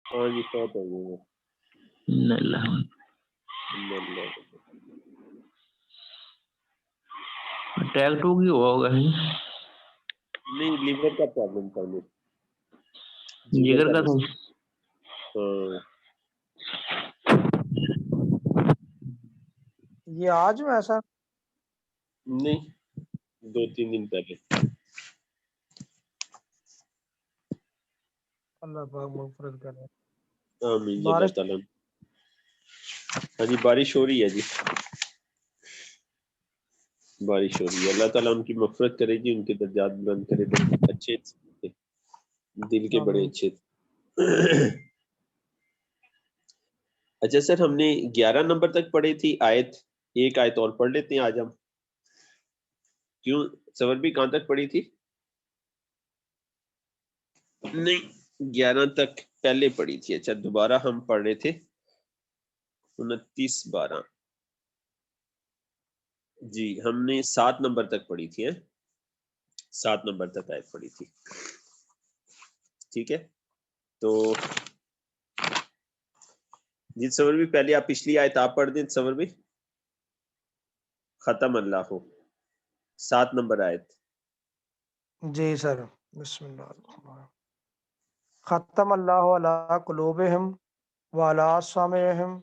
ہاں جی فوت ہو گئے وہ۔ اللہ اٹیک ٹو کی ہوا ہوگا نہیں لیور کا پرابلم تھا انہیں، جگر کا تھا۔ ہاں یہ آج میں ایسا نہیں 2-3 دن پہلے۔ اللہ پاک مغفرت کرے۔ آمین جی اللہ بارش تعالیٰ۔ ہاں جی بارش ہو رہی ہے جی، بارش ہو رہی ہے، اللہ تعالیٰ ان کی مغفرت کرے جی، ان کے درجات بلند کرے، بڑے اچھے تھے، دل کے بڑے آمین۔ اچھے تھے۔ اچھا سر ہم نے 11 نمبر تک پڑھی تھی آیت، ایک آیت اور پڑھ لیتے ہیں آج ہم، کیوں سور بھی کہاں تک پڑھی تھی؟ نہیں 11 تک پہلے پڑھی تھی، اچھا دوبارہ ہم پڑھ رہے تھے 29-12 جی، ہم نے 7 نمبر تک پڑھی تھی، 7 نمبر تک آیت پڑھی تھی، ٹھیک ہے؟ تو جی سور بھی پہلے آپ پچھلی آیت آپ پڑھ دیں سور بھی، ختم اللہ ہو 7 نمبر آیت۔ جی سر، بسم اللہ الرحمن الرحیم۔ ختم اللہ علی قلوبہم وعلی سمعہم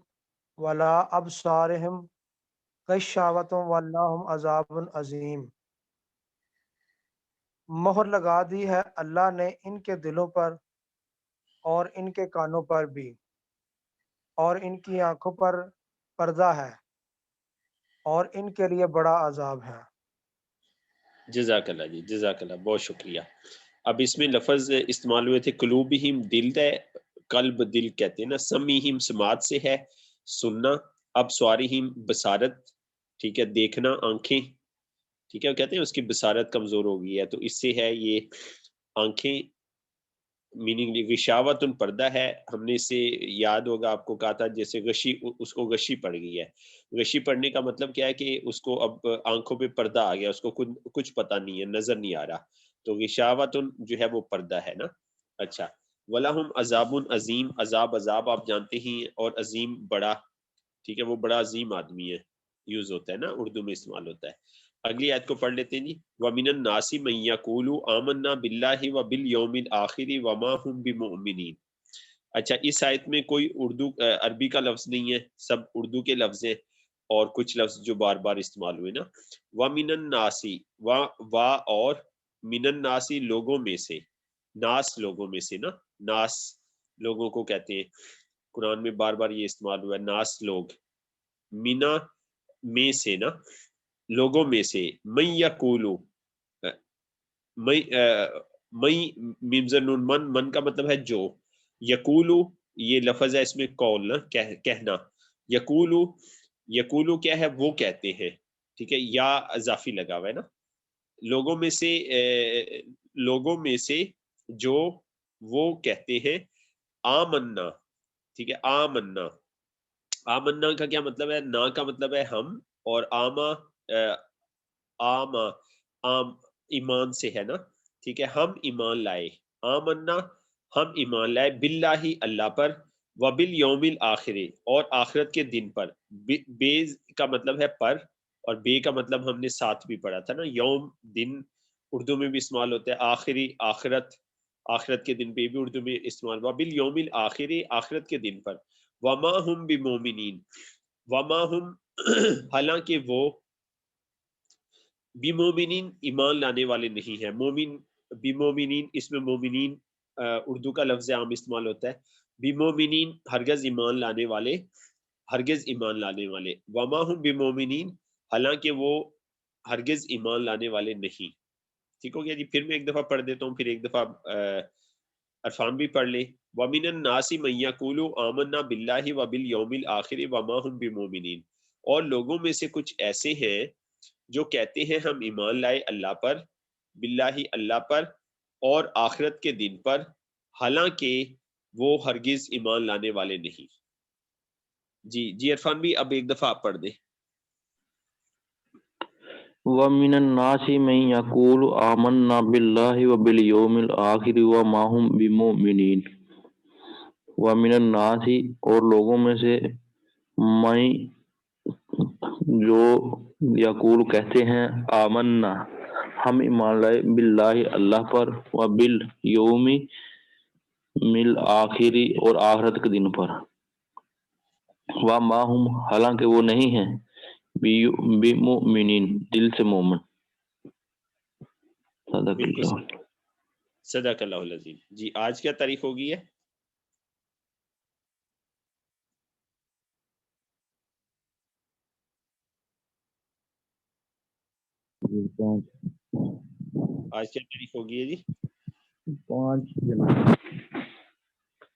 وعلی ابصارہم غشاوۃ ولہم عذاب عظیم۔ مہر لگا دی ہے اللہ نے ان کے دلوں پر اور ان کے کانوں پر بھی، اور ان کی آنکھوں پر پردہ ہے، اور ان کے لیے بڑا عذاب ہے۔ جزاک اللہ جی، جزاک اللہ، بہت شکریہ۔ اب اس میں لفظ استعمال ہوئے تھے قلوبہم، دل ہے، قلب دل کہتے ہیں نا، سمیہم سماعت سے ہے، سننا، اب سوارہم بصارت، ٹھیک ہے، دیکھنا، آنکھیں، ٹھیک ہے، وہ کہتے ہیں اس کی بصارت کمزور ہو گئی ہے تو اس سے ہے یہ آنکھیں، میننگ غشاوت ان پردہ ہے، ہم نے اس سے یاد ہوگا آپ کو کہا تھا جیسے غشی، اس کو غشی پڑ گئی ہے، غشی پڑنے کا مطلب کیا ہے کہ اس کو اب آنکھوں پہ پردہ آ گیا، اس کو کچھ پتہ نہیں ہے، نظر نہیں آ رہا، تو غشاوت جو ہے وہ پردہ ہے نا۔ اچھا وَلَهُمْ عَذَابٌ عظیم، عذاب آپ جانتے ہی ہیں، اور عظیم بڑا، ٹھیک ہے، وہ بڑا عظیم آدمی ہے، یوز ہوتا ہے نا اردو میں استعمال ہوتا ہے۔ اگلی آیت کو پڑھ لیتے ہیں جی، وَمِنَ النَّاسِ مَن يَقُولُ آمَنَّا بِاللَّهِ وَبِالْيَوْمِ الْآخِرِ وَمَا هُمْ بِمُؤْمِنِينَ۔ اچھا اس آیت میں کوئی اردو عربی کا لفظ نہیں ہے، سب اردو کے لفظ ہیں، اور کچھ لفظ جو بار بار استعمال ہوئے نا، وَمِنَ النَّاسِ وا اور من الناس لوگوں میں سے، ناس لوگوں میں سے نا، ناس لوگوں کو کہتے ہیں، قرآن میں بار بار یہ استعمال ہوا ہے، ناس لوگ، مینا میں سے نا، لوگوں میں سے، من یقولو، من کا مطلب ہے جو، یقولو یہ لفظ ہے اس میں قول نا، کہنا، یقولو کیا ہے، وہ کہتے ہیں، ٹھیک ہے، یا اضافی لگا ہوا ہے نا، لوگوں میں سے جو وہ کہتے ہیں، آمنا، ٹھیک ہے، آمنا کا کیا مطلب ہے، نا کا مطلب ہے ہم، اور آم ایمان سے ہے نا، ٹھیک ہے، ہم ایمان لائے، آمنا ہم ایمان لائے، باللہ اللہ پر، وبالیوم الآخر اور آخرت کے دن پر، بے کا مطلب ہے پر، اور بے کا مطلب ہم نے ساتھ بھی پڑھا تھا نا، یوم دن اردو میں بھی استعمال ہوتا ہے، آخری آخرت کے دن پہ بھی اردو میں استعمال، وبالیوم الآخر آخرت کے دن پر، وما ہم بمومنین، وما ہم حالانکہ وہ بمومنین ایمان لانے والے نہیں ہیں، مومن بمومنین، اس میں مومنین اردو کا لفظ عام استعمال ہوتا ہے، بمومنین ہرگز ایمان لانے والے، وما ہم بمومنین حالانکہ وہ ہرگز ایمان لانے والے نہیں، ٹھیک ہو گیا جی۔ پھر میں ایک دفعہ پڑھ دیتا ہوں، پھر ایک دفعہ عرفان بھی پڑھ لیں، وَمِنَ النَّاسِ مَن يَقُولُ آمَنَّا بِاللَّهِ وَبِالْيَوْمِ الْآخِرِ وَمَا هُمْ بِمُؤْمِنِينَ، اور لوگوں میں سے کچھ ایسے ہیں جو کہتے ہیں ہم ایمان لائے اللہ پر، باللہ اللہ پر، اور آخرت کے دن پر، حالانکہ وہ ہرگز ایمان لانے والے نہیں۔ جی عرفان بھی اب ایک دفعہ آپ پڑھ دیں۔ وَمِنَ النَّاسِ مَن يَقُولُ آمَنَّا بِاللَّهِ وَبِالْيَوْمِ الْآخِرِ وَمَا هُمْ بِمُؤْمِنِينَ۔ ومن الناس اور لوگوں میں سے میں جو یقول کہتے ہیں آمنا ہم ایمان لائے باللہ اللہ پر و بالیوم آخری اور آخرت کے دن پر وما ہم حالانکہ وہ نہیں ہیں بمؤمنین دل سے مومن. صدق بالکل اللہ. صدق اللہ العظیم. جی آج کیا تاریخ ہوگی ہے؟ آج کیا تاریخ ہوگی ہے جی؟ 5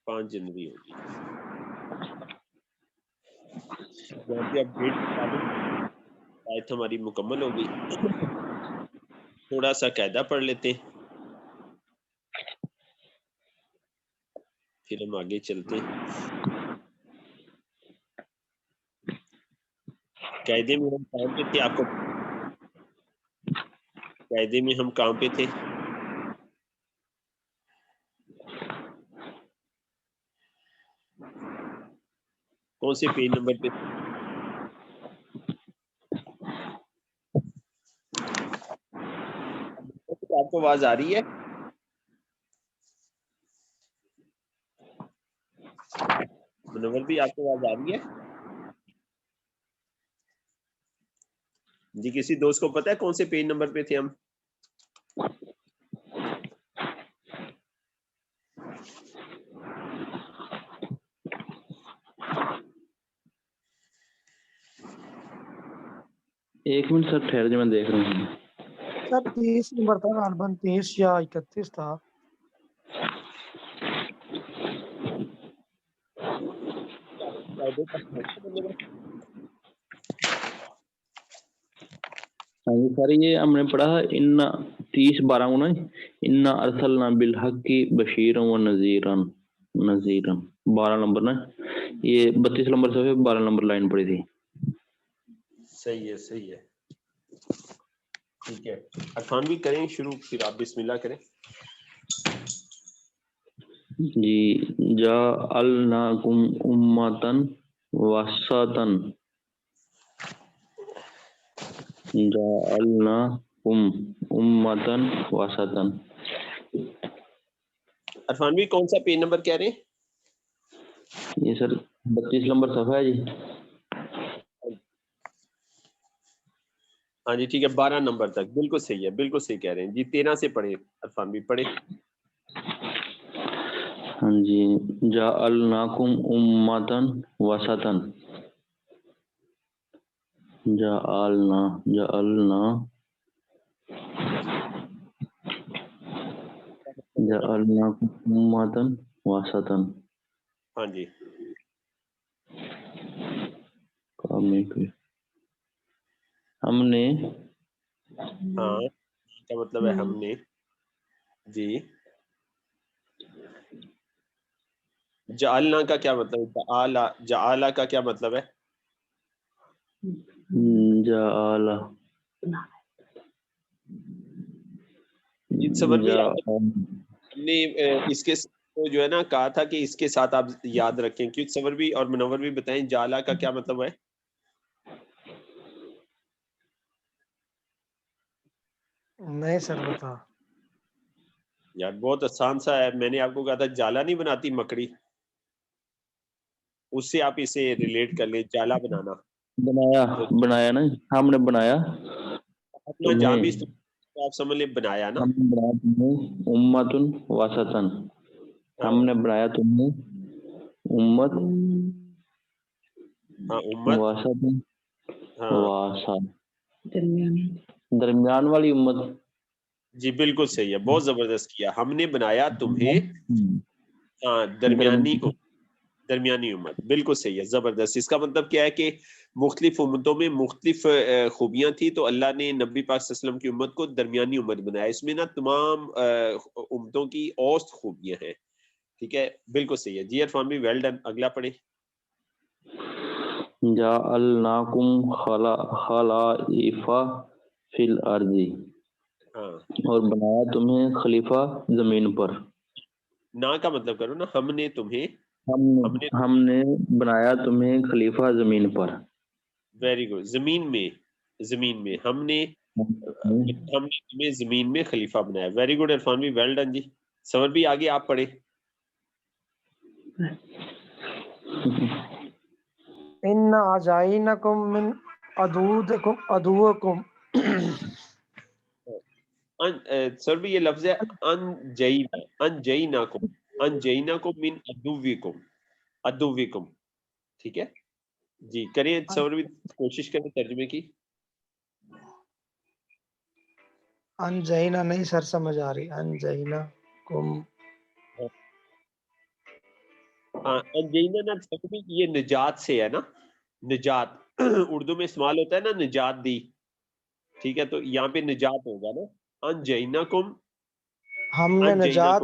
5 جنوری ہوگی. یہاں پہ اب ڈیٹ آیت ہماری مکمل ہو گئی. تھوڑا سا قاعدہ پڑھ لیتے ہیں پھر ہم آگے چلتے ہیں. قاعدے میں ہم کام پہ تھے، آپ کو قاعدے میں ہم کام پہ تھے. کون سے پیج نمبر پہ؟ آپ کو آواز آ رہی ہے؟ منور بھی آپ کو آواز آ رہی ہے؟ جی کسی دوست کو پتا ہے کون سے پیج نمبر پہ تھے ہم؟ ایک منٹ سر ٹھہر جائے، میں دیکھ رہا ہوں. سر 30 نمبر تھا غالباً، 30 یا 31 تھا. ہاں جی سر، یہ ہم نے پڑھا ہے ان 30:12 کو نا، انا ارسلنا بالحق بشیرا و نذیرا 12 نمبر نا، یہ 32 نمبر سے 12 نمبر لائن پڑی تھی. صحیح ہے صحیح ہے، ٹھیک ہے. عرفان بھی کریں شروع، پھر آپ بسم اللہ کریں. جی جعلناکم امتن وسطن، جعلناکم امتن وسطن. عرفان بھی کون سا پیج نمبر کہہ رہے ہیں؟ یہ سر 32 نمبر صفحہ ہے جی. ہاں جی ٹھیک ہے، 12 نمبر تک بالکل صحیح ہے، بالکل صحیح کہہ رہے ہیں جی. 13 سے پڑھیں عرفان بھی پڑھیں. ہاں جی جعلناکم امتن وسطن، جعلنا جعلناکم امتن وسطن. ہاں جی ہم نے ہاں کیا مطلب ہے ہم نے؟ جی جعلنا کا کیا مطلب ہے؟ جعلا کا کیا مطلب ہے؟ جعل جن صبر بھی آپ نے اس کے تو جو ہے نا کہا تھا کہ اس کے ساتھ آپ یاد رکھیں، کیونکہ صبر بھی اور منور بھی بتائیں جعلا کا کیا مطلب ہے؟ نہیں سر بتا. یار بہت آسان سا ہے، میں نے آپ کو کہا تھا جالا نہیں بناتی مکڑی، اس سے آپ اسے ریلیٹ کر لیں، جالا بنانا. بنایا نا، ہم نے بنایا اپنا جہاں بھی آپ سمجھ لیں بنایا نا. ہم نے بنایا تمہیں امتن وسطن، ہم نے بنایا تمہیں امت ہاں امت، وسطن، ہاں وسط درمیان والی امت. جی بالکل صحیح ہے، بہت زبردست کیا. ہم نے بنایا تمہیں ہاں درمیانی امت، بالکل صحیح ہے، زبردست. اس کا مطلب کیا ہے کہ مختلف امتوں میں مختلف خوبیاں تھیں، تو اللہ نے نبی پاک صلی اللہ علیہ وسلم کی امت کو درمیانی امت بنایا. اس میں نا تمام امتوں کی اوسط خوبیاں ہیں. ٹھیک ہے بالکل صحیح ہے جی. عرفان بھی ویل ڈن. اگلا پڑھیں. جعلناکم خلائف فی الارض، ہاں اور بنایا تمہیں خلیفہ زمین پر. نا کا مطلب کرو نا، ہم نے تمہیں ہم نے بنایا تمہیں خلیفہ زمین پر. Very good. زمین میں ہم نے تمہیں زمین میں خلیفہ بنایا. ویری گڈ عرفان بھی, ویل ڈن جی. سمر بھی آگے آپ پڑھے. ان اجائنکم من عدوکم سر بھی یہ لفظ ہے انجیناکم من عدوکم. ٹھیک ہے جی, کریں سر بھی کوشش کریں ترجمے کی. انجینا نہیں سر سمجھ آ رہی. انجینا کم انجینا نا سر بھی یہ نجات سے ہے نا. نجات اردو میں استعمال ہوتا ہے نا, نجات دی. ٹھیک ہے, تو یہاں پہ نجات ہوگا نا. انجیناکم ہم نے نجات,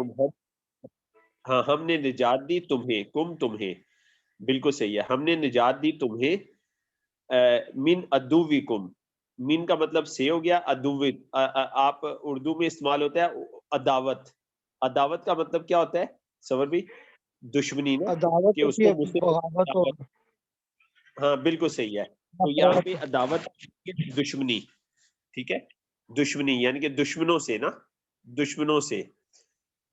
ہاں ہم نے نجات دی تمہیں, تمہیں بالکل صحیح ہے. ہم نے نجات دی تمہیں من عدوکم. من کا مطلب سے ہو گیا. آپ اردو میں استعمال ہوتا ہے عداوت. عداوت کا مطلب کیا ہوتا ہے سور بھی؟ دشمنی نا, عداوت کہ اس ہوتی کو ہے, مجھ سے بغاوت ہو, ہاں بالکل صحیح ہے. تو یہاں پہ عداوت دشمنی. ٹھیک ہے, دشمنی یعنی کہ دشمنوں سے نا, دشمنوں سے.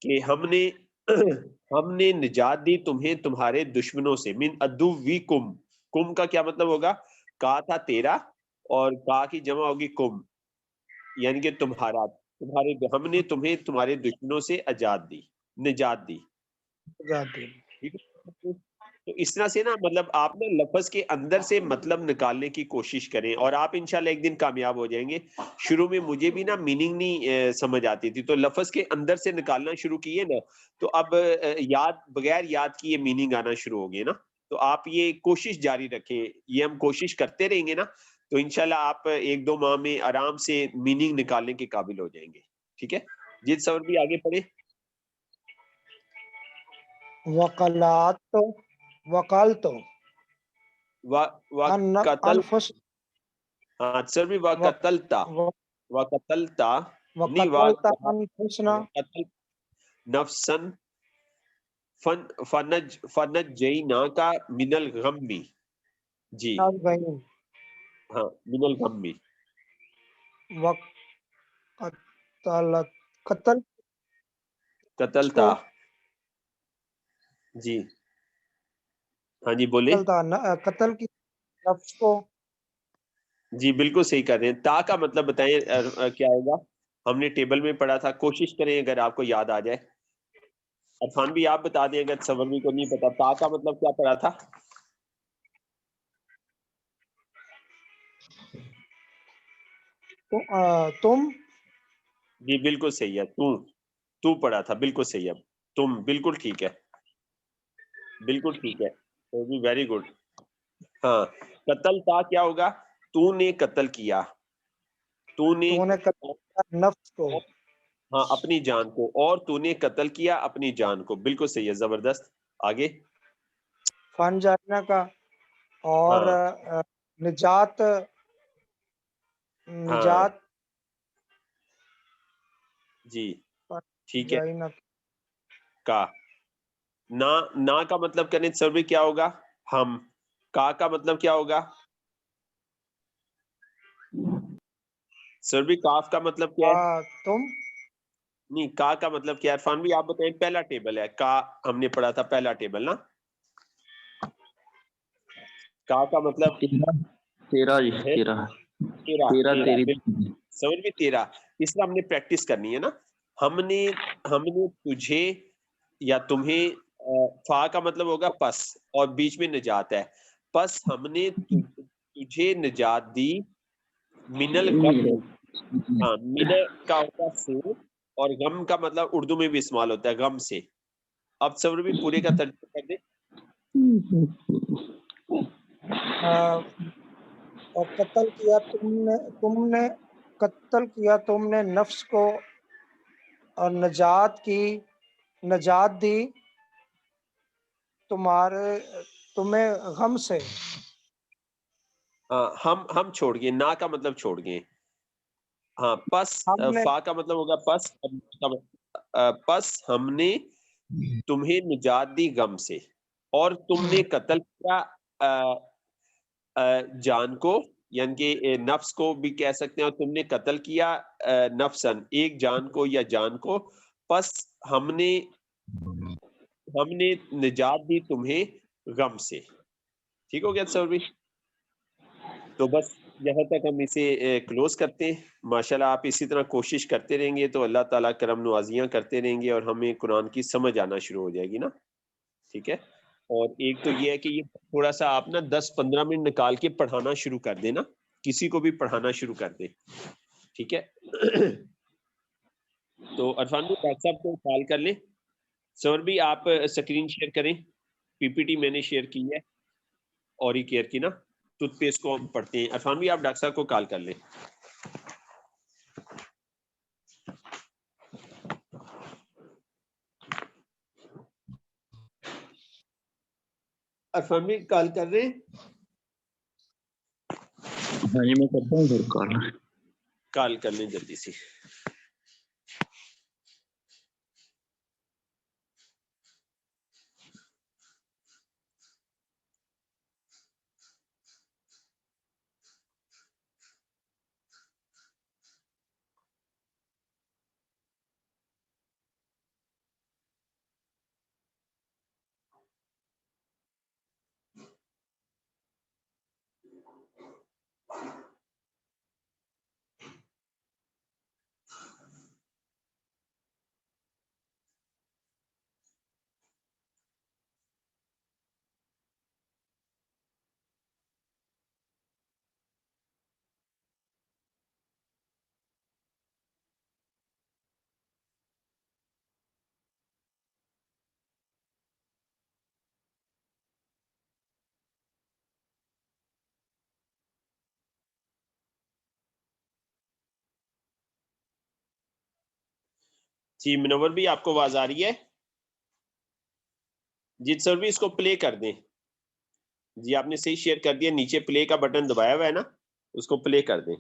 کہ ہم نے نجات دی تمہیں تمہارے دشمنوں سے. من عدوکم. کم کا کیا مطلب ہوگا؟ کا تھا تیرا اور کا کی جمع ہوگی کم, یعنی کہ تمہارا, ہم نے تمہیں تمہارے دشمنوں سے نجات دی. ٹھیک ہے؟ تو اس طرح سے نا مطلب آپ نے لفظ کے اندر سے مطلب نکالنے کی کوشش کریں اور آپ انشاءاللہ ایک دن کامیاب ہو جائیں گے. شروع میں مجھے بھی نا میننگ نہیں سمجھ آتی تھی, تو لفظ کے اندر سے نکالنا شروع کیے نا, تو اب بغیر یاد کی یہ میننگ آنا شروع ہو گئی نا. تو آپ یہ کوشش جاری رکھیں, یہ ہم کوشش کرتے رہیں گے نا, تو انشاءاللہ آپ 1-2 ماہ میں آرام سے میننگ نکالنے کے قابل ہو جائیں گے. ٹھیک ہے جی, سور بھی آگے پڑھے. وقالت انفس ہاں سر بھی وقتلتا نہیں وقتلت انفسنا نفسن فنجینا کا من الغم. جی غیم ہاں, من الغم. قتلتا. جی ہاں جی بولے. قتل کی نفس کو. جی بالکل صحیح کر رہے ہیں. تا کا مطلب بتائیں کیا ہوگا؟ ہم نے ٹیبل میں پڑھا تھا, کوشش کریں اگر آپ کو یاد آ جائے. عرفان بھی آپ بتا دیں اگر سورمی کو نہیں پتا, تا کا مطلب کیا پڑھا تھا؟ تم. جی بالکل صحیح ہے, تو پڑھا تھا, بالکل صحیح ہے. تم بالکل ٹھیک ہے, بالکل ٹھیک ہے, ویری گڈ. ہاں قتل تا کیا ہوگا؟ تو نے قتل کیا, تو نے نفس کو, ہاں اپنی جان کو, اور تو نے قتل کیا اپنی جان کو. بالکل صحیح ہے, زبردست. آگے فن جانا کا اور نجات جی ٹھیک ہے. جائنا کا نا کا مطلب کرنے سر بھی کیا ہوگا؟ ہم. کا مطلب کیا ہوگا سر بھی؟ کاف کا مطلب کیا ہے؟ تم. نہیں, کا مطلب کیا ہے عرفان بھی آپ بتائیں. پہلا ٹیبل ہے کا, ہم نے پڑھا تھا پہلا ٹیبل نا. کا مطلب تیرا تیری سمجھ میں, تیرا. اس طرح ہم نے پریکٹس کرنی ہے نا. ہم نے تجھے یا تمہیں, فا کا مطلب ہوگا پس, اور بیچ میں نجات ہے. پس ہم نے تجھے نجات دی من الغم. ہاں, من کا ہوگا سے, اور غم کا مطلب اردو میں بھی استعمال ہوتا ہے غم سے. اب سب بھی پورے کا ترجمہ کر دیں. اور قتل کیا تم نے نفس کو, اور نجات دی تمہیں غم سے. ہم چھوڑ گئے, نا کا مطلب چھوڑ گئے. ہاں پس, فا کا مطلب ہوگا پس ہم نے تمہیں نجات دی غم سے. اور تم نے قتل کیا جان کو، یعنی کہ نفس کو بھی کہہ سکتے ہیں، اور تم نے قتل کیا نفسن ایک جان کو یا جان کو، پس ہم نے نجات دی تمہیں غم سے. ٹھیک ہو گیا سر بھی؟ تو بس یہاں تک ہم اسے کلوز کرتے ہیں. ماشاءاللہ آپ اسی طرح کوشش کرتے رہیں گے تو اللہ تعالیٰ کرم نوازیاں کرتے رہیں گے اور ہمیں قرآن کی سمجھ آنا شروع ہو جائے گی نا. ٹھیک ہے. اور ایک تو یہ ہے کہ یہ تھوڑا سا آپ نا 10-15 منٹ نکال کے پڑھانا شروع کر دیں نا، کسی کو بھی پڑھانا شروع کر دیں. ٹھیک ہے. تو عرفان بھی ڈاکٹر صاحب کو کال کر لیں. سر بھی آپ اسکرین شیئر کریں. پی پی ٹی میں نے شیئر کی ہے اوری کیئر کی نا، ٹوتھ پیسٹ کو ہم پڑھتے ہیں. عرفان بھی آپ ڈاکٹر صاحب کو کال کر لیں. عرفان بھی کال کر رہے ہیں؟ ہاں جی میں کرتا ہوں پھر کال کر لیں جلدی سے. جی منور بھی آپ کو آواز آ رہی ہے؟ جی سر بھی اس کو پلے کر دیں. جی آپ نے صحیح شیئر کر دیا، نیچے پلے کا بٹن دبایا ہوا ہے نا، اس کو پلے کر دیں.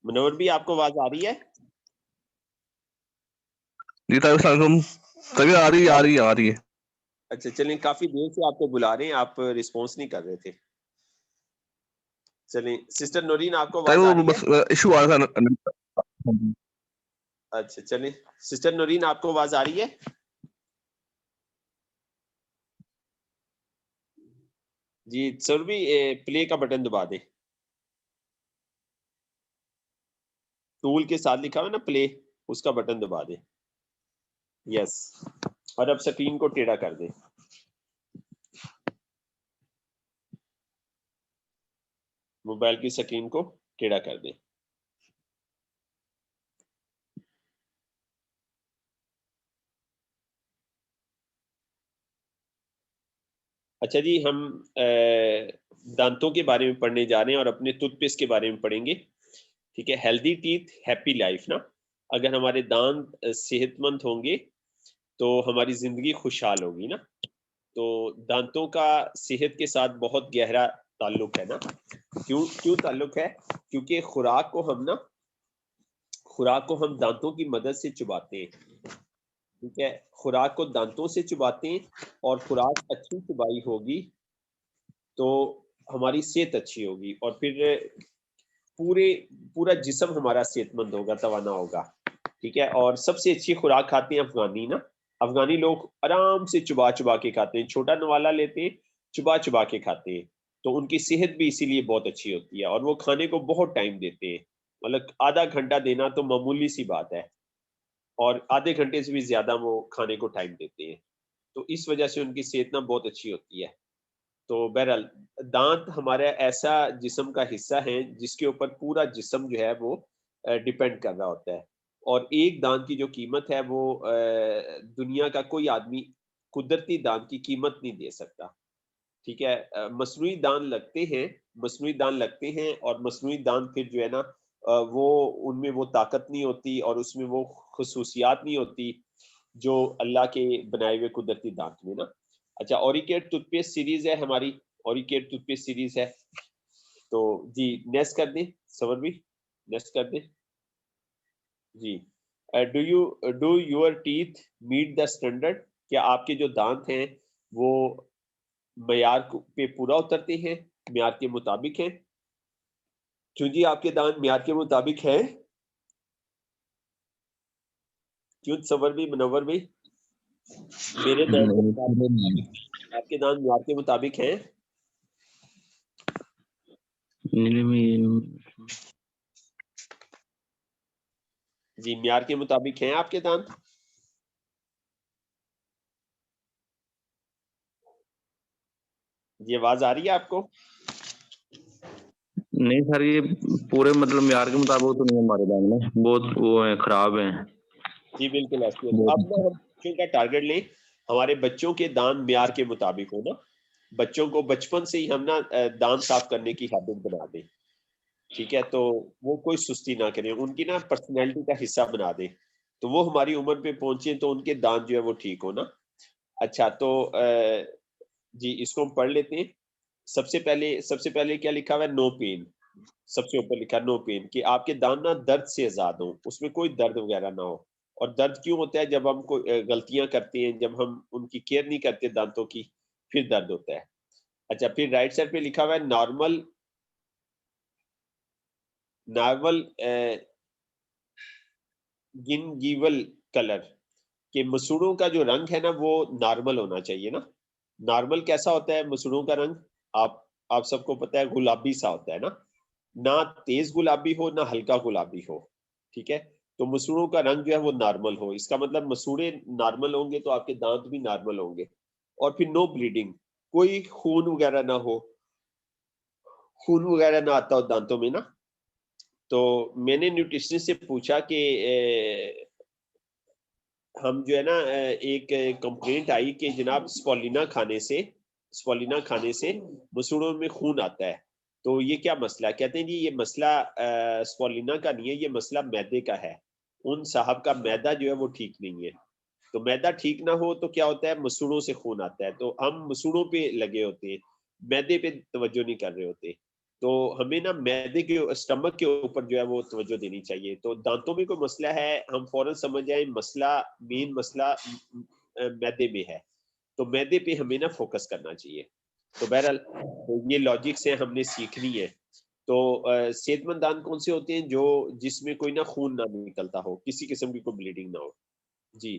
منور بھی آپ کو آواز آ رہی ہے؟ جی السلام علیکم. طبیعت آ رہی ہے. اچھا چلیں، کافی دیر سے آپ کو بلا رہے ہیں، آپ رسپونس نہیں کر رہے تھے. چلیں سسٹر نورین آپ کو آواز آ رہی ہے؟ بس ایشو آ رہا تھا. اچھا چلیں سسٹر نورین آپ کو آواز آ رہی ہے؟ جی سر بھی پلے کا بٹن دبا دیں. ٹول کے ساتھ لکھا ہوا ہے نا پلے، اس کا بٹن دبا دیں. یس. اور اب سکرین کو ٹیڑھا کر دیں. موبائل کی سکرین کو ٹیڑھا کر دیں. اچھا جی ہم دانتوں کے بارے میں پڑھنے جا رہے ہیں اور اپنے ٹوتھ پیسٹ کے بارے میں پڑھیں گے. ٹھیک ہے. ہیلدی ٹیتھ ہیپی لائف نا. اگر ہمارے دانت صحت مند ہوں گے تو ہماری زندگی خوشحال ہوگی نا. تو دانتوں کا صحت کے ساتھ بہت گہرا تعلق ہے نا. کیوں تعلق ہے؟ کیونکہ خوراک کو ہم دانتوں کی مدد سے چباتے ہیں. ٹھیک ہے. خوراک کو دانتوں سے چباتے ہیں اور خوراک اچھی چبائی ہوگی تو ہماری صحت اچھی ہوگی اور پھر پورا جسم ہمارا صحت مند ہوگا، توانا ہوگا. ٹھیک ہے. اور سب سے اچھی خوراک کھاتے ہیں افغانی نا. افغانی لوگ آرام سے چبا کے کھاتے ہیں، چھوٹا نوالا لیتے ہیں، چبا کے کھاتے ہیں. تو ان کی صحت بھی اسی لیے بہت اچھی ہوتی ہے اور وہ کھانے کو بہت ٹائم دیتے ہیں. مطلب آدھا گھنٹہ دینا تو معمولی سی بات ہے اور آدھے گھنٹے سے بھی زیادہ وہ کھانے کو ٹائم دیتے ہیں. تو اس وجہ سے ان کی صحت بہت اچھی ہوتی ہے. تو بہرحال دانت ہمارا ایسا جسم کا حصہ ہے جس کے اوپر پورا جسم جو ہے وہ ڈیپینڈ کر رہا ہوتا ہے. اور ایک دانت کی جو قیمت ہے وہ دنیا کا کوئی آدمی قدرتی دانت کی قیمت نہیں دے سکتا. ٹھیک ہے. مصنوعی دانت لگتے ہیں اور مصنوعی دانت پھر جو ہے نا وہ ان میں وہ طاقت نہیں ہوتی اور اس میں وہ خصوصیات نہیں ہوتی جو اللہ کے بنائے ہوئے قدرتی دانت میں نا. اچھا اوریکیٹ ٹوتھ پیسٹ سیریز ہے ہماری، اوریکیٹ ٹوتھ پیسٹ سیریز ہے. تو جی نیکسٹ کر دیں سور بھی، نیکسٹ کر دیں. جی do your teeth meet the standard? کہ آپ کے جو دانت ہیں وہ معیار پہ پورا اترتے ہیں، معیار کے مطابق ہیں؟ کیوں جی آپ کے دانت معیار کے مطابق ہیں؟ کیوں تصور بھی منور بھی؟ میرے دانت آپ کے دانت معیار کے مطابق ہیں؟ جی معیار کے مطابق ہیں آپ کے دانت؟ یہ آواز آ رہی ہے آپ کو؟ نہیں سر، یہ پورے مطلب معیار کے مطابق تو نہیں ہمارے دانت میں، بہت وہ ہیں، خراب ہیں۔ جی بالکل ایسے اب نا ہم بچوں کا ٹارگٹ لیں، ہمارے بچوں کے دانت معیار کے مطابق ہو نا، بچوں کو بچپن سے ہی ہم نا دانت صاف کرنے کی عادت بنا دیں، ٹھیک ہے؟ تو وہ کوئی سستی نہ کریں، ان کی نا پرسنالٹی کا حصہ بنا دیں، تو وہ ہماری عمر پہ پہنچے تو ان کے دانت جو ہے وہ ٹھیک ہو نا۔ اچھا تو جی اس کو ہم پڑھ لیتے ہیں۔ سب سے پہلے کیا لکھا ہوا ہے؟ نو پین، سب سے اوپر لکھا نو پین، کہ آپ کے دانت نا درد سے آزاد ہوں، اس میں کوئی درد وغیرہ نہ ہو۔ اور درد کیوں ہوتا ہے؟ جب ہم کوئی غلطیاں کرتے ہیں، جب ہم ان کی کیئر نہیں کرتے دانتوں کی، پھر درد ہوتا ہے۔ اچھا پھر رائٹ سائڈ پہ لکھا ہوا ہے نارمل گنگیول کلر، کہ مسوڑوں کا جو رنگ ہے نا وہ نارمل ہونا چاہیے نا۔ نارمل کیسا ہوتا ہے مسوڑوں کا رنگ؟ آپ سب کو پتا ہے گلابی سا ہوتا ہے نا، نہ تیز گلابی ہو نہ ہلکا گلابی ہو، ٹھیک ہے؟ تو مسوڑوں کا رنگ جو ہے وہ نارمل ہو، اس کا مطلب مسوڑے نارمل ہوں گے تو آپ کے دانت بھی نارمل ہوں گے۔ اور پھر نو بلیڈنگ، کوئی خون وغیرہ نہ ہو، خون وغیرہ نہ آتا ہو دانتوں میں نا۔ تو میں نے نیوٹریشنسٹ سے پوچھا کہ ہم جو ہے نا ایک کمپلینٹ آئی کہ جناب سپولینا کھانے سے مسوڑوں میں خون آتا ہے، تو یہ کیا مسئلہ؟ کہتے ہیں جی یہ مسئلہ سپولینا کا نہیں ہے، یہ مسئلہ میدے کا ہے، ان صاحب کا میدا جو ہے وہ ٹھیک نہیں ہے۔ تو میدا ٹھیک نہ ہو تو کیا ہوتا ہے؟ مسوڑوں سے خون آتا ہے، تو ہم مسوڑوں پہ لگے ہوتے ہیں، میدے پہ توجہ نہیں کر رہے ہوتے۔ تو ہمیں نا میدے کے اسٹمک کے اوپر جو ہے وہ توجہ دینی چاہیے۔ تو دانتوں میں کوئی مسئلہ ہے ہم فوراً سمجھ جائیں مین مسئلہ میدے میں ہے، تو میدے پہ ہمیں نا فوکس کرنا چاہیے۔ تو بہرحال یہ لاجک سے ہم نے سیکھنی ہے۔ تو صحت مند دانت کون سے ہوتے ہیں؟ جس میں کوئی نہ خون نہ نکلتا ہو، کسی قسم کی کوئی بلیڈنگ نہ ہو۔ جی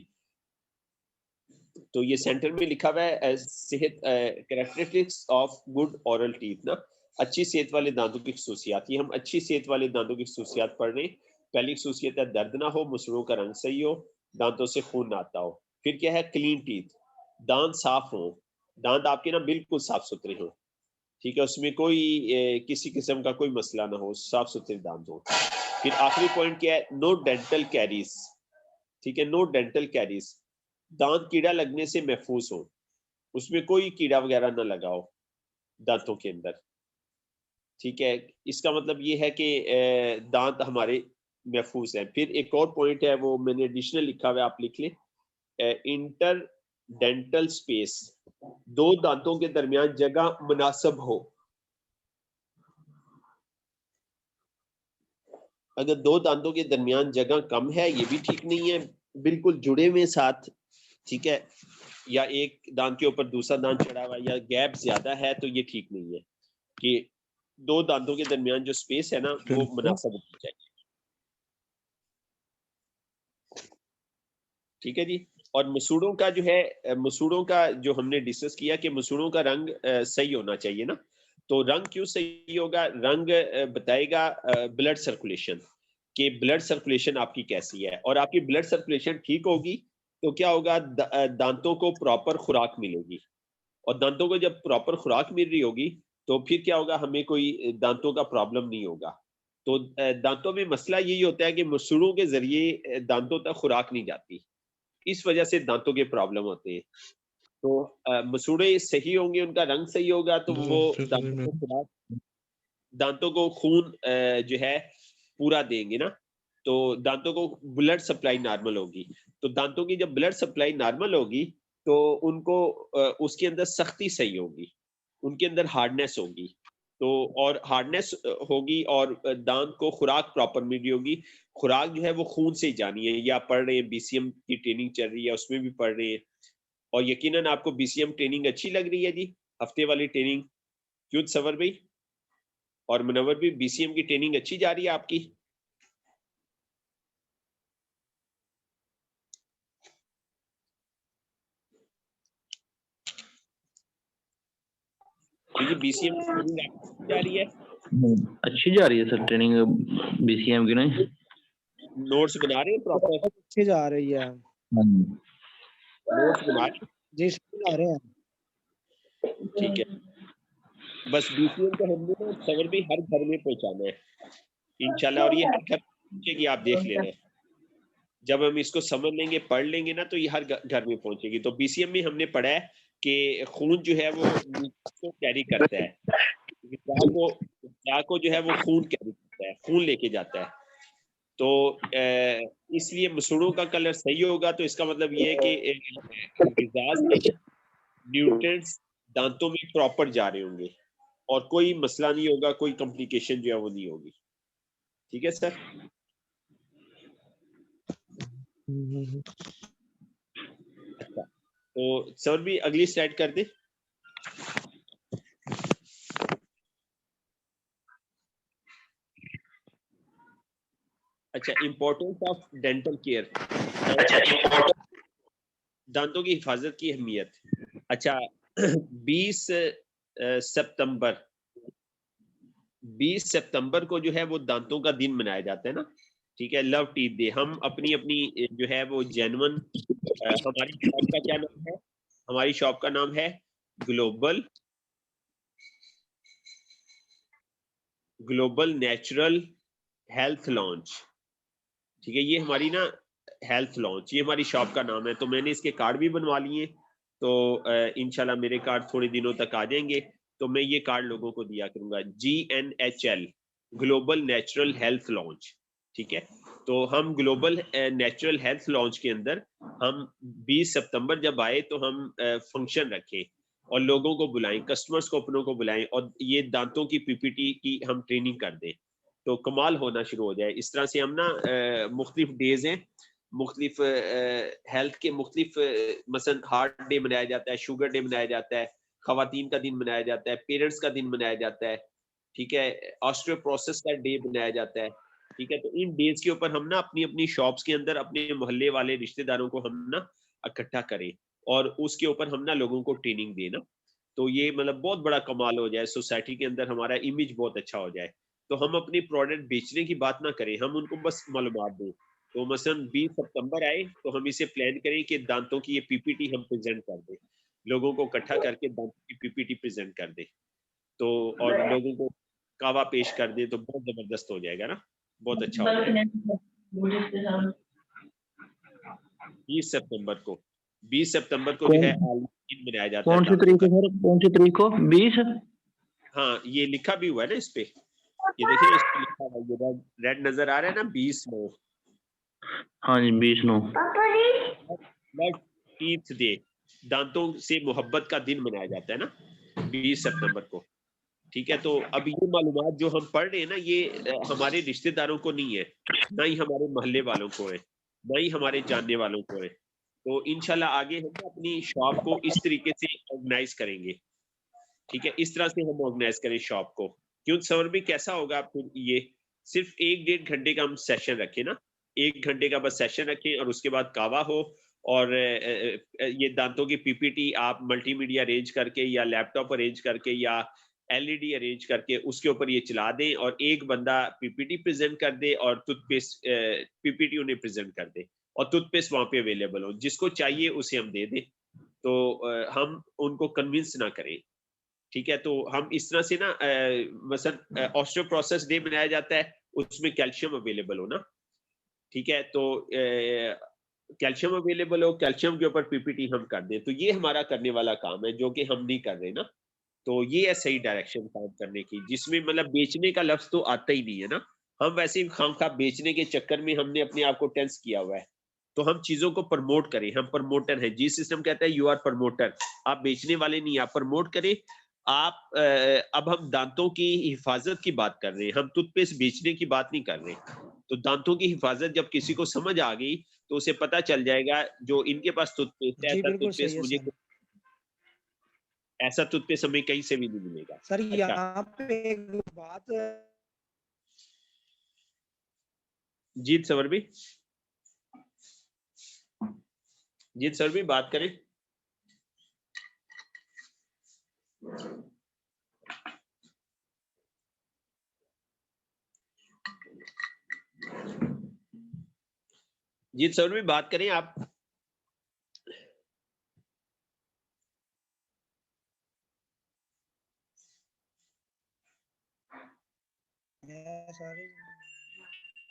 تو یہ سینٹر میں لکھا ہوا ہے صحت characteristics of good oral teeth نا، اچھی صحت والے دانتوں کی خصوصیات۔ یہ ہم اچھی صحت والے دانتوں کی خصوصیات پڑھ رہے ہیں۔ پہلی خصوصیت ہے درد نہ ہو، مسوڑوں کا رنگ صحیح ہو، دانتوں سے خون نہ آتا ہو۔ پھر کیا ہے؟ کلین ٹیتھ، دانت صاف ہوں، دانت آپ کے نا بالکل صاف ستھرے ہوں، ٹھیک ہے؟ اس میں کوئی کسی قسم کا کوئی مسئلہ نہ ہو، صاف ستھرے دانت ہوں۔ پھر آخری پوائنٹ کیا ہے؟ نو ڈینٹل کیریز، ٹھیک ہے؟ نو ڈینٹل کیریز، دانت کیڑا لگنے سے محفوظ ہو، اس میں کوئی کیڑا وغیرہ نہ لگاؤ دانتوں کے اندر، ٹھیک ہے؟ اس کا مطلب یہ ہے کہ دانت ہمارے محفوظ ہیں۔ پھر ایک اور پوائنٹ ہے وہ میں نے ایڈیشنل لکھا ہوا ہے، آپ لکھ لیں، انٹر ڈینٹل سپیس، دو دانتوں کے درمیان جگہ مناسب ہو۔ اگر دو دانتوں کے درمیان جگہ کم ہے یہ بھی ٹھیک نہیں ہے، بالکل جڑے ہوئے ساتھ، ٹھیک ہے؟ یا ایک دانت کے اوپر دوسرا دانت چڑھا ہوا یا گیپ زیادہ ہے تو یہ ٹھیک نہیں ہے، کہ دو دانتوں کے درمیان جو سپیس ہے نا وہ مناسب ہونی چاہیے، ٹھیک ہے جی؟ اور مسوڑوں کا جو ہے، مسوڑوں کا جو ہم نے ڈسکس کیا کہ مسوڑوں کا رنگ صحیح ہونا چاہیے نا۔ تو رنگ کیوں صحیح ہوگا؟ رنگ بتائے گا بلڈ سرکولیشن، کہ بلڈ سرکولیشن آپ کی کیسی ہے، اور آپ کی بلڈ سرکولیشن ٹھیک ہوگی تو کیا ہوگا؟ دانتوں کو پراپر خوراک ملے گی، اور دانتوں کو جب پراپر خوراک مل رہی ہوگی تو پھر کیا ہوگا؟ ہمیں کوئی دانتوں کا پرابلم نہیں ہوگا۔ تو دانتوں میں مسئلہ یہی ہوتا ہے کہ مسوڑوں کے ذریعے دانتوں تک خوراک نہیں جاتی، اس وجہ سے دانتوں کے پرابلم ہوتے ہیں۔ تو مسوڑے صحیح ہوں گے، ان کا رنگ صحیح ہوگا تو وہ دانتوں کو خون جو ہے پورا دیں گے نا، تو دانتوں کو بلڈ سپلائی نارمل ہوگی۔ تو دانتوں کی جب بلڈ سپلائی نارمل ہوگی تو ان کو اس کے اندر سختی صحیح ہوگی، ان کے اندر ہارڈنیس ہوگی، تو اور ہارڈنیس ہوگی اور دانت کو خوراک پراپر مل رہی ہوگی۔ خوراک جو ہے وہ خون سے جانی ہے، یا پڑھ رہے ہیں بی سی ایم کی ٹریننگ چل رہی ہے اس میں بھی پڑھ رہے ہیں، اور یقیناً آپ کو BCM ٹریننگ اچھی لگ رہی ہے جی، ہفتے والی ٹریننگ؟ کیوں صبر بھائی اور منور بھی BCM کی ٹریننگ اچھی جا رہی ہے آپ کی؟ جی BCM کی ٹریننگ اچھی جا رہی ہے؟ اچھی جا رہی ہے سر ٹریننگ BCM کی؟ نہیں نوٹس بنا رہے ہیں پراپر؟ بہت اچھی جا رہی ہے نوٹس بنا رہے جی، آ رہے ہیں. ہیں؟ ٹھیک ہے، بس BCM کو ہم نے صبر بھی ہر گھر میں پہنچانا ہے انشاءاللہ، اور یہ ہر گھر پہنچے گی، آپ دیکھ لینا. جب ہم اس کو سمجھ لیں گے، پڑھ لیں گے نا، تو یہ ہر گھر میں پہنچے گی. تو BCM میں ہم نے پڑھا ہے کہ خون جو ہے وہ کیری کرتا ہے، کو جو ہے وہ خون کیری کرتا ہے، خون لے کے جاتا ہے. تو اس لیے مسوڑوں کا کلر صحیح ہوگا تو اس کا مطلب یہ ہے کہ غذا سے نیوٹرینٹس دانتوں میں پراپر جا رہے ہوں گے اور کوئی مسئلہ نہیں ہوگا، کوئی کمپلیکیشن جو ہے وہ نہیں ہوگی. ٹھیک ہے سر؟ اچھا، تو سر بھی اگلی سلائیڈ کر دیں. اچھا، امپورٹنس آف ڈینٹل کیئر، دانتوں کی حفاظت کی اہمیت. اچھا، 20 ستمبر کو جو ہے وہ دانتوں کا دن منایا جاتا ہے نا. ٹھیک ہے، لو ٹیتھ ڈے. ہم اپنی جو ہے وہ جینون، ہماری شاپ کا کیا نام ہے؟ ہماری شاپ کا نام ہے گلوبل نیچرل ہیلتھ لانچ. ٹھیک ہے، یہ ہماری نا ہیلتھ لانچ، یہ ہماری شاپ کا نام ہے. تو میں نے اس کے کارڈ بھی بنوا لیے، تو انشاءاللہ میرے کارڈ تھوڑے دنوں تک آ جائیں گے تو میں یہ کارڈ لوگوں کو دیا کروں گا. GNHL global natural health launch. ٹھیک ہے، تو ہم گلوبل نیچرل ہیلتھ لانچ کے اندر ہم 20 ستمبر جب آئے تو ہم فنکشن رکھے اور لوگوں کو بلائیں، کسٹمرز کو اپنوں کو بلائیں، اور یہ دانتوں کی PPT کی ہم ٹریننگ کر دیں تو کمال ہونا شروع ہو جائے. اس طرح سے ہم نا مختلف ڈیز ہیں، مختلف ہیلتھ کے مختلف، مثلا ہارٹ ڈے منایا جاتا ہے، شوگر ڈے منایا جاتا ہے، خواتین کا دن منایا جاتا ہے، پیرنٹس کا دن منایا جاتا ہے. ٹھیک ہے، آسٹریوپروسس کا ڈے منایا جاتا ہے. ٹھیک ہے، تو ان ڈیز کے اوپر ہم نا اپنی شاپس کے اندر اپنے محلے والے رشتہ داروں کو ہم نا اکٹھا کریں اور اس کے اوپر ہم نا لوگوں کو ٹریننگ دیں نا. تو یہ مطلب بہت بڑا کمال ہو جائے، سوسائٹی کے اندر ہمارا امیج بہت اچھا ہو جائے. تو ہم اپنی پروڈکٹ بیچنے کی بات نہ کریں، ہم ان کو بس معلومات دیں. تو مثلا 20 ستمبر آئے تو ہم اسے پلان کریں کہ دانتوں کی یہ PPT ہم پریزنٹ کر دیں، لوگوں کو اکٹھا کر کے دانتوں کی PPT پریزنٹ کر دیں تو، اور لوگوں کو کعوہ پیش کر دیں تو بہت زبردست ہو جائے گا نا، بہت اچھا ہو جائے گا. 20 ستمبر کو جو ہے دن منایا جاتا ہے. کون سی تاریخ کو سر؟ کون سی تاریخ کو؟ 20؟ ہاں، یہ لکھا بھی ہوا ہے نا اس پہ، یہ دیکھیں اس پہ لکھا ہوا ہے، یہ ریڈ نظر آ رہا ہے نا، 20/9. ہاں جی 20/9 ٹیتھ ڈے، دانتوں سے محبت کا دن منایا جاتا ہے نا 20 ستمبر کو. ٹھیک ہے، تو اب یہ معلومات جو ہم پڑھ رہے ہیں نا، یہ ہمارے رشتہ داروں کو نہیں ہے، نہ ہی ہمارے محلے والوں کو ہے، نہ ہی ہمارے جاننے والوں کو ہے. تو انشاءاللہ آگے ہم اپنی شاپ کو اس طریقے سے آرگنائز کریں گے. ٹھیک ہے، اس طرح سے ہم آرگنائز کریں شاپ کو. کیوں سر بھی کیسا ہوگا؟ پھر یہ صرف 1-1.5 گھنٹے کا ہم سیشن رکھیں نا، 1 گھنٹے کا بس سیشن رکھیں اور اس کے بعد کعوہ ہو، اور یہ دانتوں کی PPT آپ ملٹی میڈیا ارینج کر کے یا لیپ ٹاپ ارینج کر کے یا LED ارینج کر کے اس کے اوپر یہ چلا دیں، اور ایک بندہ PPT پریزنٹ کر دے اور ٹوتھ پیسٹ PPT انہیں پریزنٹ کر دے، اور ٹوتھ پیسٹ وہاں پہ اویلیبل ہو، جس کو چاہیے اسے ہم دے دیں. تو ہم ان کو کنونس نہ کریں. ٹھیک ہے، تو ہم اس طرح سے نا مثلا آسٹریوپروسس ڈے منایا جاتا ہے، اس میں کیلشیم اویلیبل ہو نا. ٹھیک ہے، تو کیلشیم اویلیبل ہو، کیلشیم کے اوپر PPT ہم کر دیں. تو یہ ہمارا کرنے والا کام ہے جو کہ ہم نہیں کر رہے نا. تو یہ ہے صحیح ڈائریکشن کام کرنے کی، جس میں مطلب بیچنے کا لفظ تو آتا ہی نہیں ہے نا. ہم ویسے ہی خواہ بیچنے کے چکر میں ہم نے اپنے آپ کو ٹینس کیا ہوا ہے. تو ہم چیزوں کو پروموٹ کریں، ہم پروموٹر ہیں. جی سسٹم کہتا ہے یو آر پروموٹر، آپ بیچنے والے نہیں، آپ پروموٹ کریں. آپ اب ہم دانتوں کی حفاظت کی بات کر رہے ہیں، ہم ٹوتھ پیسٹ بیچنے کی بات نہیں کر رہے. تو دانتوں کی حفاظت جب کسی کو سمجھ آ گئی تو اسے پتہ چل جائے گا جو ان کے پاس ٹوتھ پیسٹ ہے جی ایسا بالکل ٹوتھ پیسٹ صحیح ہے مجھے سر. ایسا ٹوتھ پیسٹ ہمیں کہیں سے بھی نہیں ملے گا. سر اچھا یہاں پہ ایک بات جیت سور بھی بات کریں. جیت سور بھی بات کریں آپ.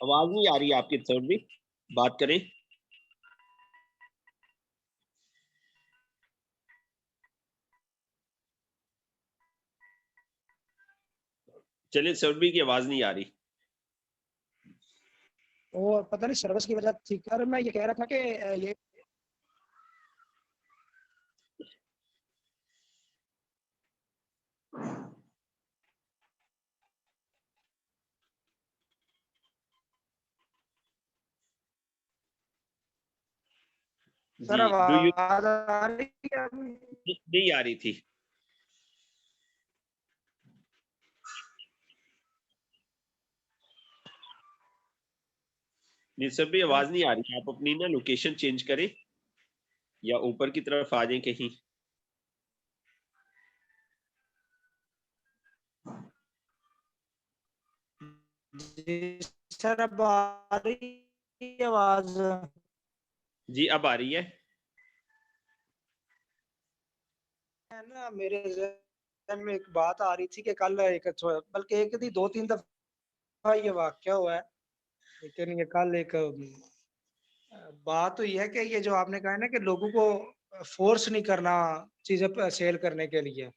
آواز نہیں آ رہی ہے آپ کی. سور بھی بات کریں. چلے سوربی کی آواز نہیں آ رہی. وہ پتہ نہیں سروس کی وجہ تھی. کر میں یہ کہہ رہا تھا کہ یہ سر جی آواز آ رہی ہے نہیں آ رہی تھی. نہیں سر بھی آواز نہیں آ رہی. آپ اپنی نا لوکیشن چینج کریں یا اوپر کی طرف آ جائیں کہیں. جی سر اب آ رہی ہے آواز. جی اب آ رہی ہے. نا میرے ذہن میں ایک بات آ رہی تھی کہ کل بلکہ ایک نہیں 2-3 دفعہ یہ واقعہ ہوا ہے. لیکن یہ کل ایک بات تو یہ ہے کہ یہ جو آپ نے کہا ہے نا کہ لوگوں کو فورس نہیں کرنا چیزیں سیل کرنے کے لیے.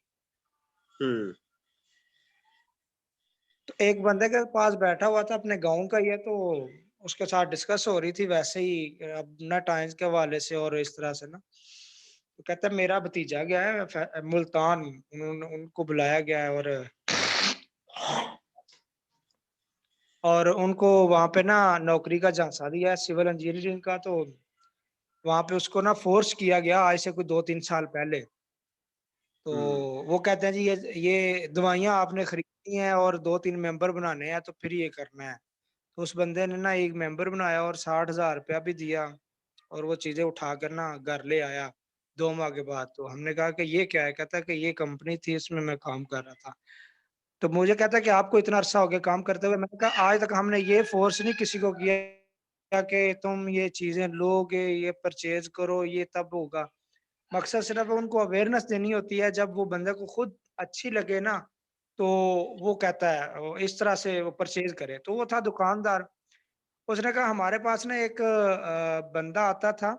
تو ایک بندے کے پاس بیٹھا ہوا تھا اپنے گاؤں کا. یہ تو اس کے ساتھ ڈسکس ہو رہی تھی ویسے ہی اپنا ٹائمز کے حوالے سے اور اس طرح سے نا. تو کہتا ہے میرا بھتیجا گیا ہے ملتان. ان کو بلایا گیا ہے اور ان کو وہاں پہ نا نوکری کا جھانسا دیا ہے سول انجینئرنگ کا. تو وہاں پہ اس کو نا فورس کیا گیا آج سے کوئی 2-3 سال پہلے. تو وہ کہتے ہیں جی یہ دوائیاں آپ نے خریدنی ہیں اور 2-3 ممبر بنانے ہیں تو پھر یہ کرنا ہے. تو اس بندے نے نا ایک ممبر بنایا اور 60,000 روپیہ بھی دیا اور وہ چیزیں اٹھا کر نا گھر لے آیا 2 ماہ کے بعد. تو ہم نے کہا کہ یہ کیا ہے؟ کہتا ہے کہ یہ کمپنی تھی اس میں کام کر رہا تھا. تو مجھے کہتا ہے کہ آپ کو اتنا عرصہ ہو گیا کام کرتے ہوئے. میں نے کہا آج تک ہم نے یہ فورس نہیں کسی کو کیا کہ تم یہ چیزیں لو گے یہ پرچیز کرو یہ تب ہوگا. مقصد صرف ان کو اویئرنس دینی ہوتی ہے. جب وہ بندے کو خود اچھی لگے نا تو وہ کہتا ہے اس طرح سے وہ پرچیز کرے. تو وہ تھا دکاندار. اس نے کہا ہمارے پاس نا ایک بندہ آتا تھا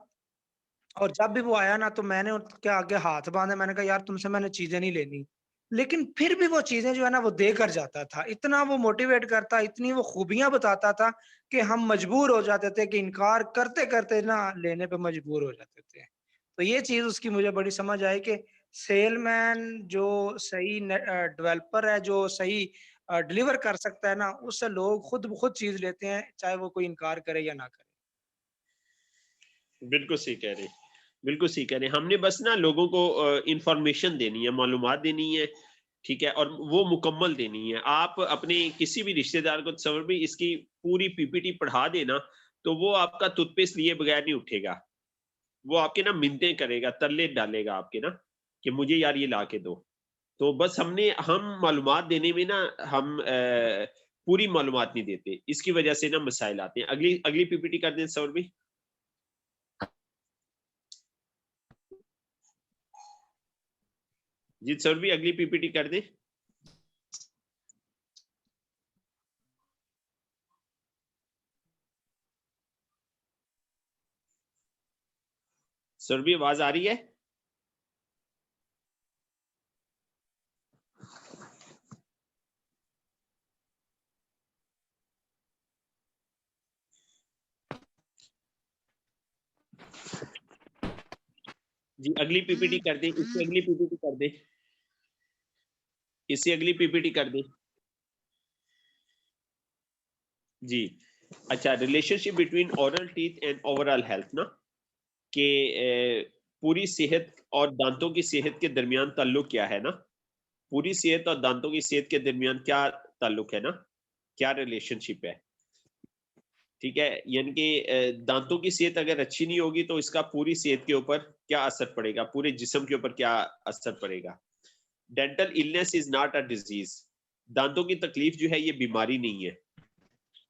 اور جب بھی وہ آیا نا تو میں نے ان کے آگے ہاتھ باندھے. میں نے کہا یار تم سے میں نے چیزیں نہیں لینی. لیکن پھر بھی وہ چیزیں جو ہے نا وہ دے کر جاتا تھا. اتنا وہ موٹیویٹ کرتا, اتنی وہ خوبیاں بتاتا تھا کہ ہم مجبور ہو جاتے تھے کہ انکار کرتے کرتے نا لینے پہ مجبور ہو جاتے تھے. تو یہ چیز اس کی مجھے بڑی سمجھ آئی کہ سیل مین جو صحیح ڈیولپر ہے جو صحیح ڈلیور کر سکتا ہے نا اس سے لوگ خود چیز لیتے ہیں چاہے وہ کوئی انکار کرے یا نہ کرے. بالکل صحیح کہہ رہے ہیں. بالکل صحیح کہہ رہے ہیں. ہم نے بس نا لوگوں کو انفارمیشن دینی ہے, معلومات دینی ہے, ٹھیک ہے, اور وہ مکمل دینی ہے. آپ اپنے کسی بھی رشتہ دار کو تصور بھی اس کی پوری پی پی ٹی پڑھا دینا تو وہ آپ کا ٹوتھ پیسٹ لیے بغیر نہیں اٹھے گا. وہ آپ کے نا منتیں کرے گا, ترلے ڈالے گا آپ کے نا کہ مجھے یار یہ لا کے دو. تو بس ہم معلومات دینے میں نا ہم پوری معلومات نہیں دیتے, اس کی وجہ سے نا مسائل آتے ہیں. اگلی پی پی ٹی کر دیں تصور بھی. جی سر بھی اگلی پی پی ٹی کر دیں. سر بھی آواز آ رہی ہے؟ جی اگلی پی پی ٹی کر دیں. اس سے اگلی پی پی ٹی کر دیں. اس سے اگلی پی پی ٹی کر دیں. جی اچھا relation ship between oral teeth and over all health نا کہ پوری صحت اور دانتوں کی صحت کے درمیان تعلق کیا ہے نا, پوری صحت اور دانتوں کی صحت کے درمیان کیا تعلق ہے نا, کیا ریلیشن شپ ہے. ٹھیک ہے, یعنی کہ دانتوں کی صحت اگر اچھی نہیں ہوگی تو اس کا پوری صحت کے اوپر کیا اثر پڑے گا, پورے جسم کے اوپر کیا اثر پڑے گا. Dental illness is not a disease, دانتوں کی تکلیف جو ہے یہ بیماری نہیں ہے.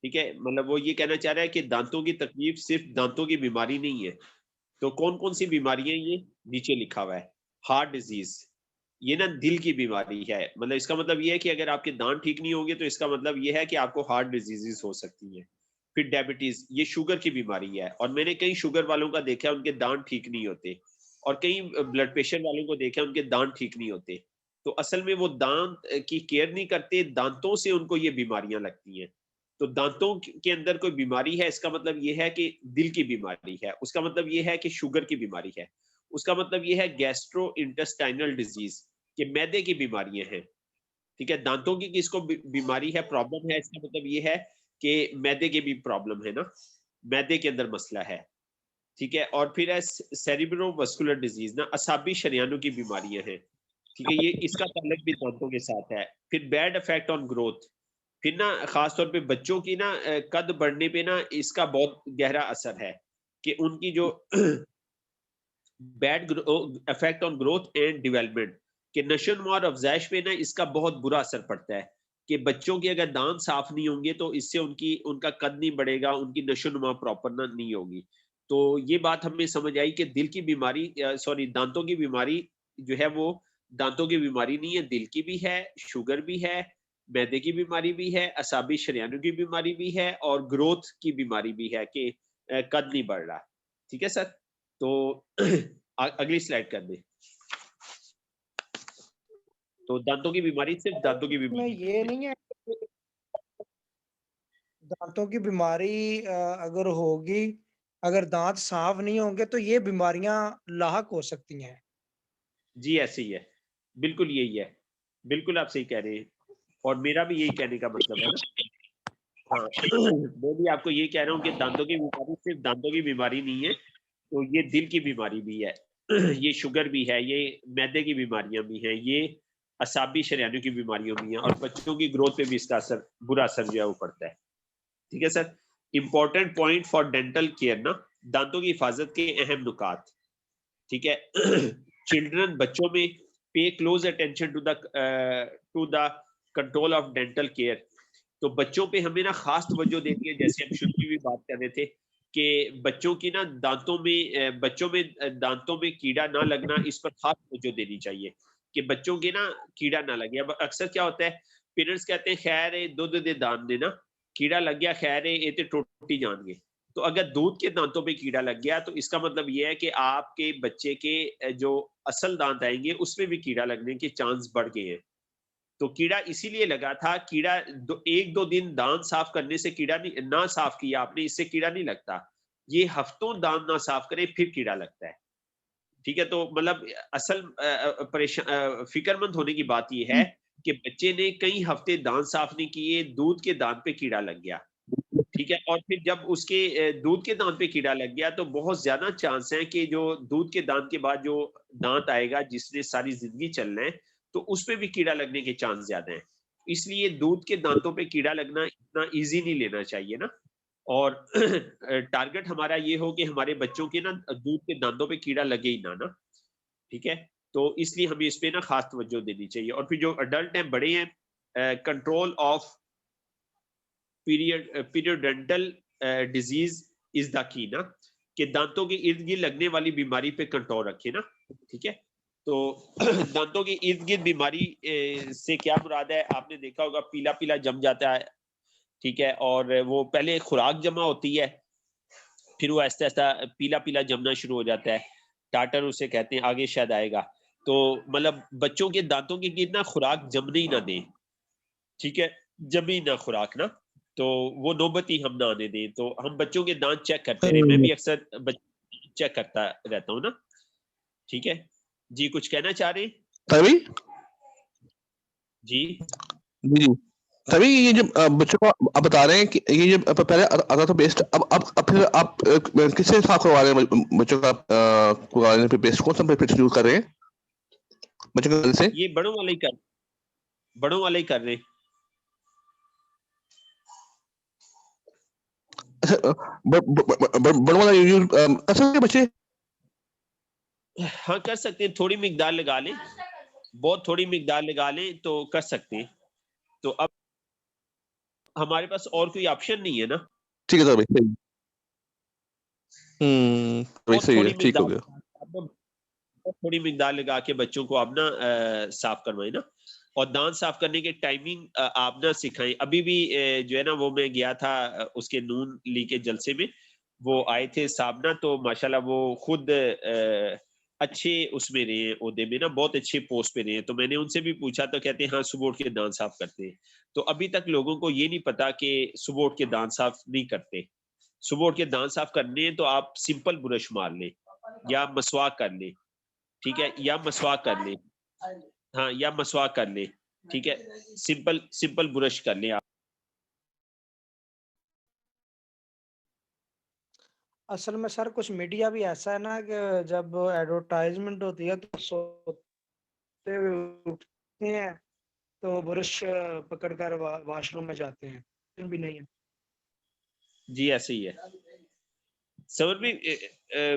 ٹھیک ہے, مطلب وہ یہ کہنا چاہ رہا ہے کہ دانتوں کی تکلیف صرف دانتوں کی بیماری نہیں ہے. تو کون کون سی بیماریاں یہ نیچے لکھا ہوا ہے. ہارٹ ڈیزیز, یہ نا دل کی بیماری ہے, مطلب اس کا مطلب یہ ہے کہ اگر آپ کے دانت ٹھیک نہیں ہوں گے تو اس کا مطلب یہ ہے کہ آپ کو ہارٹ ڈیزیز ہو سکتی ہیں. پھر ڈائبٹیز, یہ شوگر کی بیماری ہے, اور میں نے کئی شوگر والوں کا دیکھا ان کے دانت ٹھیک نہیں ہوتے, اور کئی بلڈ پریشر والوں کو دیکھا ان کے دانت ٹھیک نہیں ہوتے. تو اصل میں وہ دانت کی کیئر نہیں کرتے, دانتوں سے ان کو یہ بیماریاں لگتی ہیں. تو دانتوں کے اندر کوئی بیماری ہے اس کا مطلب یہ ہے کہ دل کی بیماری ہے, اس کا مطلب یہ ہے کہ شوگر کی بیماری ہے, اس کا مطلب یہ ہے گیسٹرو انٹسٹائنل ڈیزیز کہ معدے کی بیماریاں ہیں. ٹھیک ہے, دانتوں کی کس کو بیماری ہے, پرابلم ہے, اس کا مطلب یہ ہے کہ معدے کی بھی پرابلم ہے نا, معدے کے اندر مسئلہ ہے. ٹھیک ہے, اور پھر ہے سیریبرو واسکولر ڈیزیز نا, اعصابی شریانوں کی بیماریاں ہیں. ٹھیک ہے, یہ اس کا تعلق بھی دانتوں کے ساتھ ہے. پھر بیڈ افیکٹ آن گروتھ, پھر نا خاص طور پہ بچوں کی نا قد بڑھنے پہ نا اس کا بہت گہرا اثر ہے کہ ان کی جو bad effect on growth and development کہ نشو و نما اور افزائش پہ نا اس کا بہت برا اثر پڑتا ہے. کہ بچوں کے اگر دانت صاف نہیں ہوں گے تو اس سے ان کا قد نہیں بڑھے گا, ان کی نشو و نما پراپر نہیں ہوگی. تو یہ بات ہمیں سمجھ آئی کہ دل کی بیماری دانتوں کی بیماری جو ہے وہ دانتوں کی بیماری نہیں ہے, دل کی بھی ہے, شوگر بھی ہے, معدے کی بیماری بھی ہے, اعصابی شریانوں کی بیماری بھی ہے, اور گروتھ کی بیماری بھی ہے کہ قد نہیں بڑھ رہا. ٹھیک ہے سر, تو اگلی سلائڈ کر دیں. تو دانتوں کی بیماری صرف دانتوں کی میں بیماری یہ نہیں ہے کہ دانتوں کی بیماری اگر ہوگی, اگر دانت صاف نہیں ہوں گے تو یہ بیماریاں لاحق ہو سکتی ہیں. جی ایسے ہی ہے, بالکل یہی ہے, بالکل آپ صحیح کہہ رہے ہیں, اور میرا بھی یہی کہنے کا مطلب ہے نا. ہاں میں بھی آپ کو یہ کہہ رہا ہوں کہ دانتوں کی بیماری صرف دانتوں کی بیماری نہیں ہے, تو یہ دل کی بیماری بھی ہے, یہ شوگر بھی ہے, یہ معدے کی بیماریاں بھی ہیں, یہ اعصابی شریانوں کی بیماریاں بھی ہیں, اور بچوں کی گروتھ پہ بھی اس کا اثر برا اثر جو ہے وہ پڑتا ہے. ٹھیک ہے sir, important point for dental care نا, دانتوں کی حفاظت کے اہم نکات. ٹھیک ہے, چلڈرن بچوں میں pay close attention to the control of dental care. تو بچوں پہ ہمیں نا خاص توجہ دینی ہے, جیسے ہم شروع میں بھی بات کر رہے تھے کہ بچوں کی نا دانتوں میں کیڑا نہ لگنا, اس پر خاص توجہ دینی چاہیے کہ بچوں کے نا کیڑا نہ لگے. اب اکثر کیا ہوتا ہے, پیرنٹس کہتے ہیں خیر ہے دودھ دے دان دے نا, کیڑا لگ گیا خیر ہے یہ تو ٹوٹی جان گے. تو اگر دودھ کے دانتوں پہ کیڑا لگ گیا تو اس کا مطلب یہ ہے کہ آپ کے بچے کے جو اصل دانت آئیں گے اس میں بھی کیڑا لگنے کے چانس بڑھ گئے ہیں. تو کیڑا اسی لیے لگا تھا, کیڑا ایک دو دن دانت صاف کرنے سے کیڑا نہیں, نہ صاف کیا آپ نے اس سے کیڑا نہیں لگتا, یہ ہفتوں دانت نہ صاف کرے پھر کیڑا لگتا ہے. ٹھیک ہے, تو مطلب اصل فکر مند ہونے کی بات یہ ہے کہ بچے نے کئی ہفتے دانت صاف نہیں کیے, دودھ کے دانت پہ کیڑا لگ گیا. ٹھیک ہے, اور پھر جب اس کے دودھ کے دانت پہ کیڑا لگ گیا تو بہت زیادہ چانس ہیں کہ جو دودھ کے دانت کے بعد جو دانت آئے گا جس نے ساری زندگی چلنا ہے تو اس پہ بھی کیڑا لگنے کے چانس زیادہ ہیں. اس لیے دودھ کے دانتوں پہ کیڑا لگنا اتنا ایزی نہیں لینا چاہیے نا, اور ٹارگٹ ہمارا یہ ہو کہ ہمارے بچوں کے نا دودھ کے دانتوں پہ کیڑا لگے ہی نہ. ٹھیک ہے, تو اس لیے ہمیں اس پہ نا خاص توجہ دینی چاہیے. اور پھر جو اڈلٹ ہیں, بڑے ہیں, کنٹرول آف پیریوڈنٹل ڈیزیز از دا کی نا, کہ دانتوں کے ارد گرد لگنے والی بیماری پہ کنٹرول رکھے نا. ٹھیک ہے, تو دانتوں کے ارد گرد بیماری سے کیا مراد ہے, آپ نے دیکھا ہوگا پیلا پیلا جم جاتا ہے. ٹھیک ہے, اور وہ پہلے خوراک جمع ہوتی ہے, پھر وہ آہستہ آہستہ پیلا پیلا جمنا شروع ہو جاتا ہے, ٹاٹر اسے کہتے ہیں, آگے شاید آئے گا. تو مطلب بچوں کے دانتوں کے گرد نا خوراک جمنے ہی نہ دیں. ٹھیک ہے, جمی نہ خوراک نا, تو وہ نوبت ہی ہم نہ آنے دیں. تو ہم بچوں کے دانت چیک کرتے رہے, میں بھی اکثر چیک کرتا رہتا ہوں نا. ٹھیک ہے جی, کچھ کہنا چاہ رہے ہیں تبھی جی؟ جی تبھی یہ جب بچوں کو آپ بتا رہے ہیں کہ یہ جب پہلے آتا تھا پیسٹ، اب پھر آپ کس سے صاف کروا رہے ہیں بچوں کا پیسٹ؟ کون سا پیسٹ یوز کر رہے ہیں بچوں کے سے؟ یہ بڑوں والے ہی کر رہے ہیں. بڑوں والا یوز کر سکتے بچے؟ ہاں کر سکتے ہیں، تھوڑی مقدار لگا لیں، بہت تھوڑی مقدار لگا لیں تو کر سکتے ہیں. تو اب ہمارے پاس اور کوئی آپشن نہیں ہے نا. ٹھیک ہے سر بھائی، بہت صحیح ہے، تھوڑی ٹھیک ہو گیا. تھوڑی مقدار لگا کے بچوں کو آپ نا صاف کروائیں نا. اور دانت صاف کرنے کے ٹائمنگ آپ نہ سکھائیں. ابھی بھی جو ہے نا وہ میں گیا تھا اس کے نون لی کے جلسے میں، وہ آئے تھے صاحب نا، تو ماشاءاللہ وہ خود اچھے اس میں رہے ہیں، عہدے میں نا، بہت اچھے پوسٹ پہ رہے ہیں. تو میں نے ان سے بھی پوچھا تو کہتے ہیں ہاں صبح اٹھ کے دانت صاف کرتے ہیں. تو ابھی تک لوگوں کو یہ نہیں پتا کہ صبح اٹھ کے دانت صاف نہیں کرتے. صبح اٹھ کے دانت صاف کرنے ہیں تو آپ سمپل برش مار لیں یا مسواک کر لیں، ٹھیک ہے، یا مسواک کر لیں، ہاں یا مسواک کر لیں، ٹھیک ہے، سمپل برش کر لیں آپ. اصل میں سر کچھ میڈیا بھی ایسا ہے نا کہ جب ایڈورٹائزمنٹ ہوتی ہے تو سوتے ہوئے اٹھتے ہیں تو برش پکڑ کر واش روم میں جاتے ہیں، بھی نہیں ہے. جی ایسے ہی ہے سر بھی.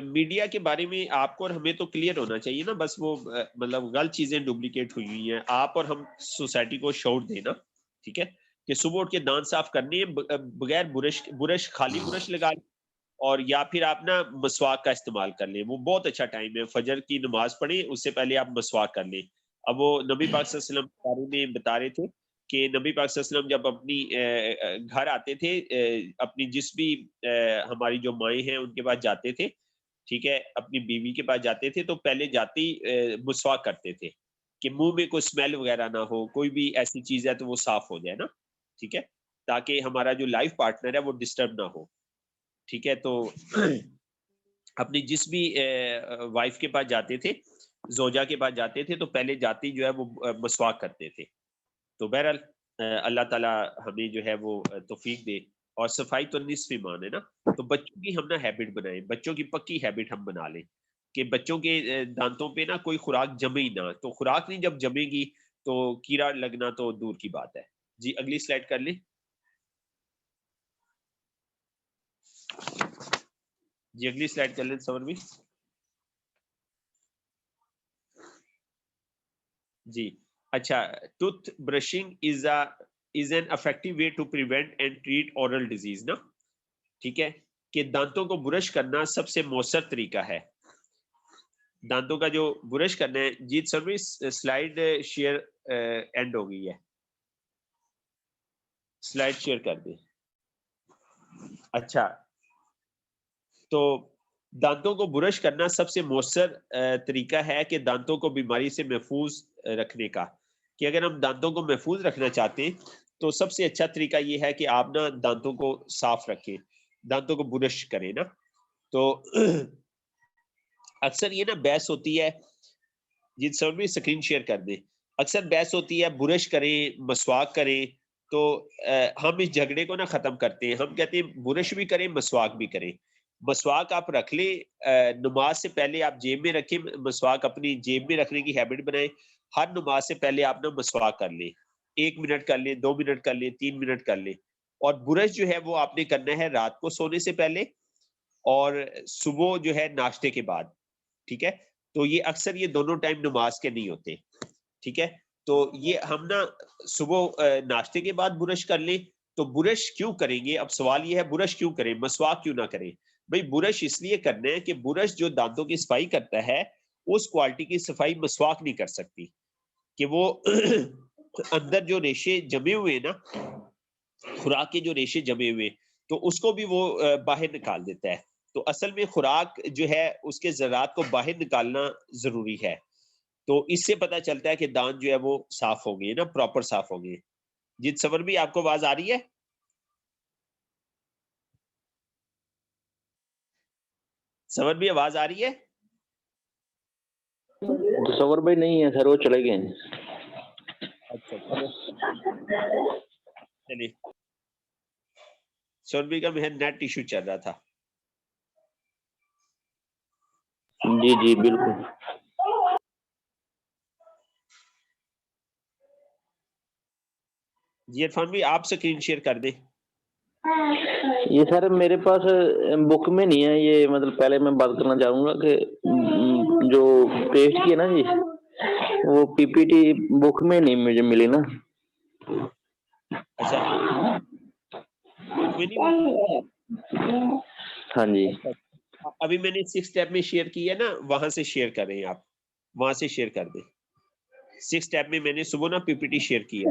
میڈیا کے بارے میں آپ کو اور ہمیں تو کلیئر ہونا چاہیے نا، بس وہ مطلب غلط چیزیں ڈپلیکیٹ ہوئی ہوئی ہیں. آپ اور ہم سوسائٹی کو شعور دینا، ٹھیک ہے، کہ صبح اٹھ کے دانت صاف کرنے ہیں بغیر برش خالی برش لگا لیں، اور یا پھر آپ نا مسواک کا استعمال کر لیں. وہ بہت اچھا ٹائم ہے، فجر کی نماز پڑھیں اس سے پہلے آپ مسواک کر لیں. اب وہ نبی پاک صلی اللہ علیہ وسلم کے بارے میں بتا رہے تھے کہ نبی پاک صلی اللہ علیہ وسلم جب اپنی گھر آتے تھے، اپنی جس بھی ہماری جو مائیں ہیں ان کے پاس جاتے تھے، ٹھیک ہے، اپنی بیوی کے پاس جاتے تھے تو پہلے جاتے ہی مسواک کرتے تھے کہ منہ میں کوئی اسمیل وغیرہ نہ ہو، کوئی بھی ایسی چیز ہے تو وہ صاف ہو جائے نا، ٹھیک ہے، تاکہ ہمارا جو لائف پارٹنر ہے وہ ڈسٹرب نہ ہو. ٹھیک ہے، تو اپنی جس بھی وائف کے پاس جاتے تھے، زوجہ کے پاس جاتے تھے تو پہلے جاتی جو ہے وہ مسواک کرتے تھے. تو بہرحال اللہ تعالیٰ ہمیں جو ہے وہ توفیق دے. اور صفائی تو نصف ایمان ہے نا. تو بچوں کی ہم نا ہیبٹ بنائیں، بچوں کی پکی ہیبٹ ہم بنا لیں کہ بچوں کے دانتوں پہ نا کوئی خوراک جمے ہی نہ. تو خوراک نہیں جب جمے گی تو کیڑا لگنا تو دور کی بات ہے. جی اگلی سلائڈ کر لیں. جی اگلی سلائڈ کر لیں سمر بھی. جی اچھا، tooth brushing is an effective way to prevent and treat oral disease نا. ٹھیک ہے، کہ دانتوں کو برش کرنا سب سے مؤثر طریقہ ہے. دانتوں کا جو برش کرنا ہے. جیت سروس سلائیڈ شیئر اینڈ ہو گئی ہے، سلائیڈ شیئر کر دیں. اچھا، تو دانتوں کو برش کرنا سب سے مؤثر طریقہ ہے کہ دانتوں کو بیماری سے محفوظ رکھنے کا. کہ اگر ہم دانتوں کو محفوظ رکھنا چاہتے ہیں تو سب سے اچھا طریقہ یہ ہے کہ آپ نا دانتوں کو صاف رکھیں، دانتوں کو برش کریں نا. تو اکثر یہ نا بحث ہوتی ہے، جن سب بھی اسکرین شیئر کر دیں، اکثر بحث ہوتی ہے برش کریں مسواک کریں. تو ہم اس جھگڑے کو نا ختم کرتے ہیں. ہم کہتے ہیں برش بھی کریں مسواک بھی کریں. مسواک آپ رکھ لیں، نماز سے پہلے آپ جیب میں رکھیں، مسواک اپنی جیب میں رکھنے کی ہیبٹ بنائیں. ہر نماز سے پہلے آپ نا مسواک کر لیں، 1 منٹ کر لیں، 2 منٹ کر لیں، 3 منٹ کر لیں. اور برش جو ہے وہ آپ نے کرنا ہے رات کو سونے سے پہلے اور صبح جو ہے ناشتے کے بعد. ٹھیک ہے، تو یہ اکثر یہ دونوں ٹائم نماز کے نہیں ہوتے. ٹھیک ہے، تو یہ ہم نا صبح ناشتے کے بعد برش کر لیں. تو برش کیوں کریں گے؟ اب سوال یہ ہے برش کیوں کریں، مسواک کیوں نہ کریں؟ بھئی برش اس لیے کرنا ہے کہ برش جو دانتوں کی صفائی کرتا ہے اس کوالٹی کی صفائی مسواک نہیں کر سکتی. کہ وہ اندر جو ریشے جمے ہوئے نا، خوراک کے جو ریشے جمے ہوئے، تو اس کو بھی وہ باہر نکال دیتا ہے. تو اصل میں خوراک جو ہے اس کے ذرات کو باہر نکالنا ضروری ہے. تو اس سے پتہ چلتا ہے کہ دانت جو ہے وہ صاف ہو گئے نا، پراپر صاف ہو گئے. جی صبر بھی آپ کو آواز آ رہی ہے؟ صبر بھی آواز آ رہی ہے؟ تصور بھائی نہیں ہے سر، وہ چلے گئے ہیں. اچھا چلو چلیے سوربی کا محض نیٹ ایشو چل رہا تھا. جی جی بالکل. جی عرفان بھی آپ اسکرین شیئر کر دیں. یہ سر میرے پاس بک میں نہیں ہے یہ, مطلب پہلے میں بات کرنا چاہوں گا کہ جو پیسٹ کی ہے نا جی, وہ پی پی ٹی بک میں نہیں مجھے ملی نا. اچھا بک میں نہیں. ہاں جی. ابھی میں نے 6 ٹیب میں شیئر کی ہے نا, وہاں سے شیئر کریں آپ, وہاں سے شیئر کر دیں. 6 ٹیب میں نے صبح نا پی پی ٹی شیئر کیا.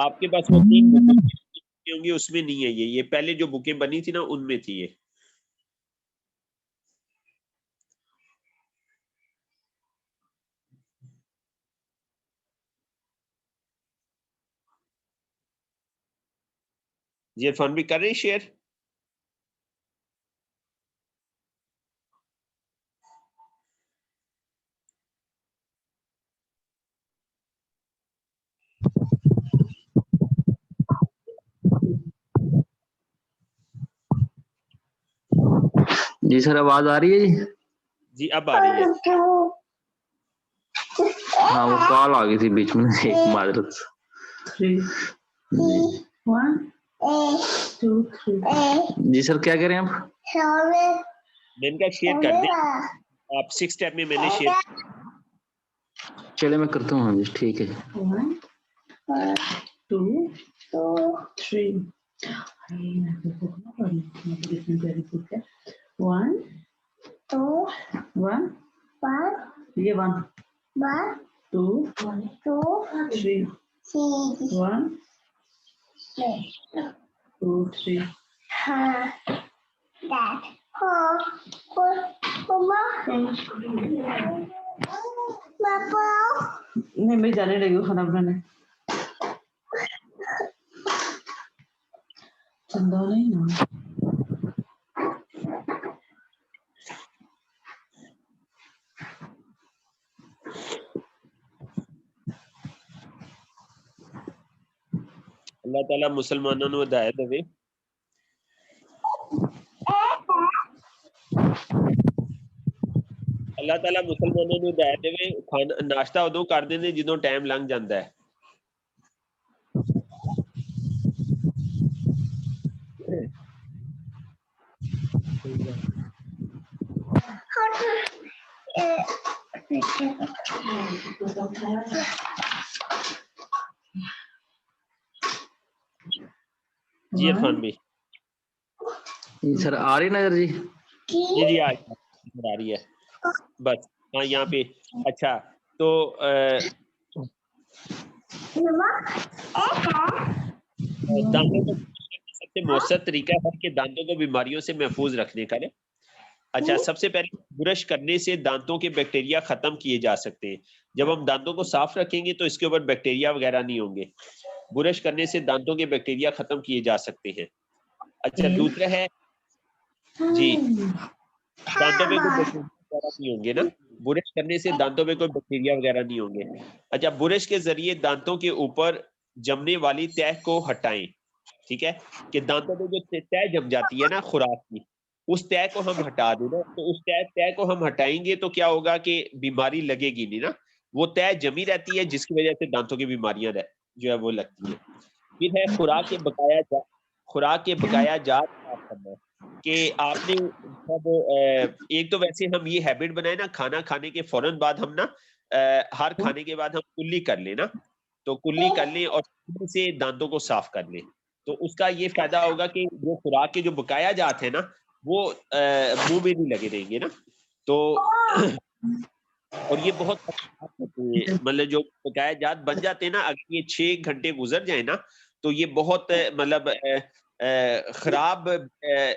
آپ کے پاس وہ 3 بکیں ہوں گی, اس میں نہیں ہے یہ پہلے جو بکیں بنی تھی نا ان میں تھی یہ. جی عرفان بھی کر رہے ہیں شیئر. جی سر آواز آ رہی ہے جی؟ جی اب آ رہی ہے. ہاں وہ کال آ گئی تھی بیچ میں, ایک معذرت. جی سر کیا کہہ رہے ہیں آپ؟ میں نے کہا شیئر کر دیں آپ. 6 ٹیب میں میں نے شیئر. چلے میں کرتا ہوں. ہاں جی ٹھیک ہے. 1 2 3 1 2 1 یہ 1 2 3 1 2 3 نہیں میں جانے لگی ہوں کھانا بنانے. چندہ نہیں نا اللہ تعالیٰ مسلمانوں نے ہدایت دے. اللہ تعالیٰ مسلمانوں نے ہدایت دے. کھانا ناشتہ ادو کر دیں جدوں ٹائم لنگ جاتا ہے. جی عرفان بھی. سر آ رہی نظر جی؟ جی جی آ رہی ہے بس. ہاں یہاں پہ اچھا تو دانتوں کو سب سے مؤثر طریقہ ہے کہ دانتوں کو بیماریوں سے محفوظ رکھنے کا ہے. اچھا سب سے پہلے برش کرنے سے دانتوں کے بیکٹیریا ختم کیے جا سکتے ہیں. جب ہم دانتوں کو صاف رکھیں گے تو اس کے اوپر بیکٹیریا وغیرہ نہیں ہوں گے. برش کرنے سے دانتوں کے بیکٹیریا ختم کیے جا سکتے ہیں. اچھا دوسرا ہے جی دانتوں پہ کوئی بیکٹیریا وغیرہ نہیں ہوں گے نا. برش کرنے سے دانتوں پہ کوئی بیکٹیریا وغیرہ نہیں ہوں گے. اچھا برش کے ذریعے دانتوں کے اوپر جمنے والی تہ کو ہٹائیں. ٹھیک ہے کہ دانتوں پہ جو تہ جم جاتی ہے نا خوراک کی, اس تہ کو ہم ہٹا دیں نا. تو اس تہ کو ہم ہٹائیں گے تو کیا ہوگا کہ بیماری لگے گی نہیں نا. وہ تہ جمی رہتی ہے جس کی وجہ سے دانتوں کی بیماریاں جو ہے وہ لگتی ہیں. پھر ہے خوراک کے بقایا جات صاف کرنا. کہ آپ نے جب ایک تو ویسے ہم یہ ہیبٹ بنائے نا, کھانا کھانے کے فوراً بعد ہم نا ہر کھانے کے بعد ہم کلی کر لیں نا. تو کلی کر لیں اور سے دانتوں کو صاف کر لیں. تو اس کا یہ فائدہ ہوگا کہ جو خوراک کے جو بقایا جات ہیں نا وہ منہ میں نہیں لگے رہیں گے نا. تو اور یہ بہت مطلب جو بقایا جات بن جاتے ہیں نا, اگر یہ 6 گھنٹے گزر جائیں نا تو یہ بہت مطلب خراب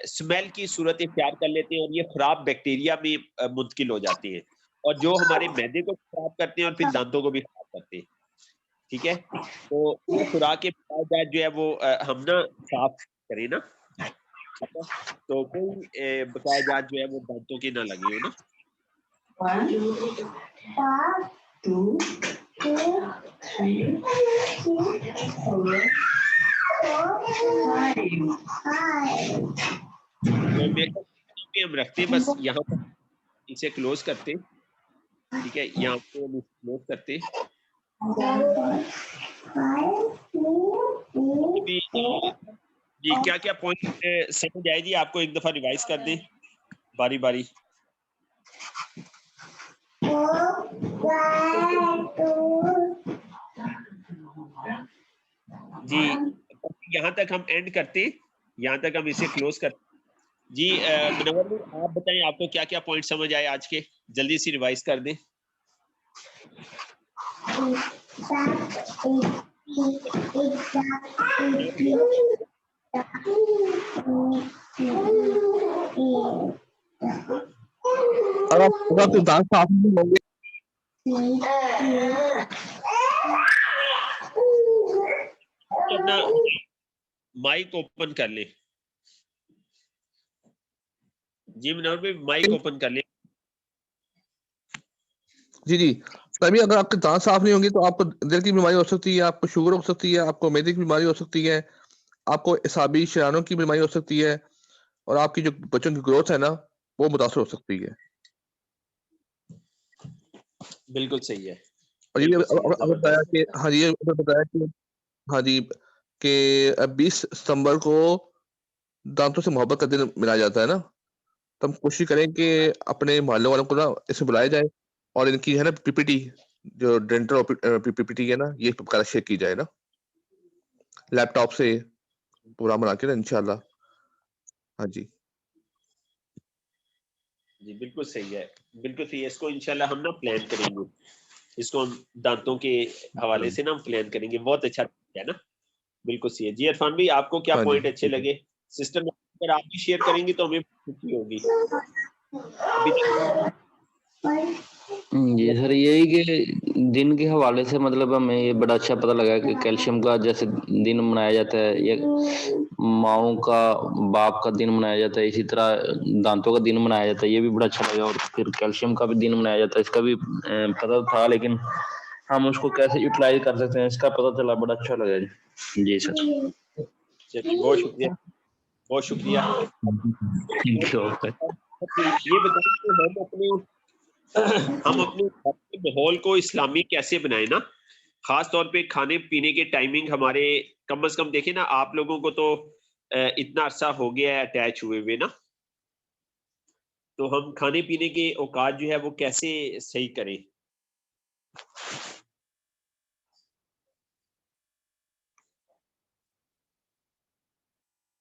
اسمیل کی صورت اختیار کر لیتے ہیں اور یہ خراب بیکٹیریا میں منتقل ہو جاتے ہیں اور جو ہمارے معدے کو خراب کرتے ہیں اور پھر دانتوں کو بھی خراب کرتے ہیں. ٹھیک ہے تو یہ خوراک کے بقایا جات جو ہے وہ ہم نا صاف کریں نا. تو کوئی بقایا جات جو ہے وہ دانتوں کے نہ لگے ہو نا. 1 2 ہم رکھتے بس یہاں پر اسے کلوز کرتے, ٹھیک ہے, یہاں پہ ہم کلوز کرتے. جی کیا کیا پوائنٹ سمجھ آئے جی آپ کو, ایک دفعہ ریوائز کر دیں باری باری. جی یہاں تک ہم اینڈ کرتے, یہاں تک ہم اسے کلوز کرتے. جی منور آپ بتائیں آپ کو کیا کیا پوائنٹ سمجھ آئے آج کے, جلدی سے ریوائز کر دیں. اگر آپ کے دانت صاف نہیں ہوں گے اپنا مائک اوپن کر لیں. جی منور بھائی مائک اوپن کر لیں. جی جی تبھی اگر آپ کے دانت صاف نہیں ہوں گے تو آپ کو دل کی بیماری ہو سکتی ہے, آپ کو شوگر ہو سکتی ہے, آپ کو میدے کی بیماری ہو سکتی ہے, آپ کو اعصابی شرانوں کی بیماری ہو سکتی ہے, اور آپ کی جو بچوں کی گروتھ ہے نا وہ متاثر ہو سکتی ہے. بالکل صحیح ہے. اور یہ بتایا کہ ہاں جی بتایا کہ ہاں جی کہ 20 ستمبر کو دانتوں سے محبت کا دن منایا جاتا ہے نا, تو ہم کوشش کریں کہ اپنے محلے والوں کو نا اسے بلایا جائے, اور ان کی ہے نا پی پی ٹی جو ڈینٹل پی پی ٹی ہے نا یہ وغیرہ شیئر کی جائے نا لیپ ٹاپ سے پروگرام بنا کے نا انشاءاللہ. ہاں جی جی بالکل صحیح ہے, بالکل صحیح ہے. اس کو انشاءاللہ ہم نا پلان کریں گے, اس کو ہم دانتوں کے حوالے سے نا ہم پلان کریں گے. بہت اچھا ہے نا, بالکل صحیح ہے. جی عرفان بھائی آپ کو کیا ہاں جی پوائنٹ اچھے لگے سسٹم, اگر آپ بھی شیئر کریں گے تو ہمیں خوشی ہوگی. جی سر یہی کہ دن کے حوالے سے مطلب ہمیں یہ بڑا اچھا پتہ لگا کہ کیلشیم کا جیسے دن منایا جاتا ہے, یا ماؤں کا باپ کا دن منایا جاتا ہے, اسی طرح دانتوں کا دن منایا جاتا ہے, یہ بھی بڑا اچھا لگا. اور پھر کیلشیم کا بھی دن منایا جاتا ہے, اس کا بھی پتہ تھا, لیکن ہم اس کو کیسے یوٹیلائز کر سکتے ہیں اس کا پتہ چلا, بڑا اچھا لگا جی. جی سر چلیے بہت شکریہ, بہت شکریہ. Thank you. یہ بتائیں کہ ہم اپنے ماحول کو اسلامی کیسے بنائیں نا, خاص طور پہ کھانے پینے کے ٹائمنگ ہمارے کم از کم دیکھیں نا, آپ لوگوں کو تو اتنا عرصہ ہو گیا ہے اٹیچ ہوئے ہوئے نا, تو ہم کھانے پینے کے اوقات جو ہے وہ کیسے صحیح کریں.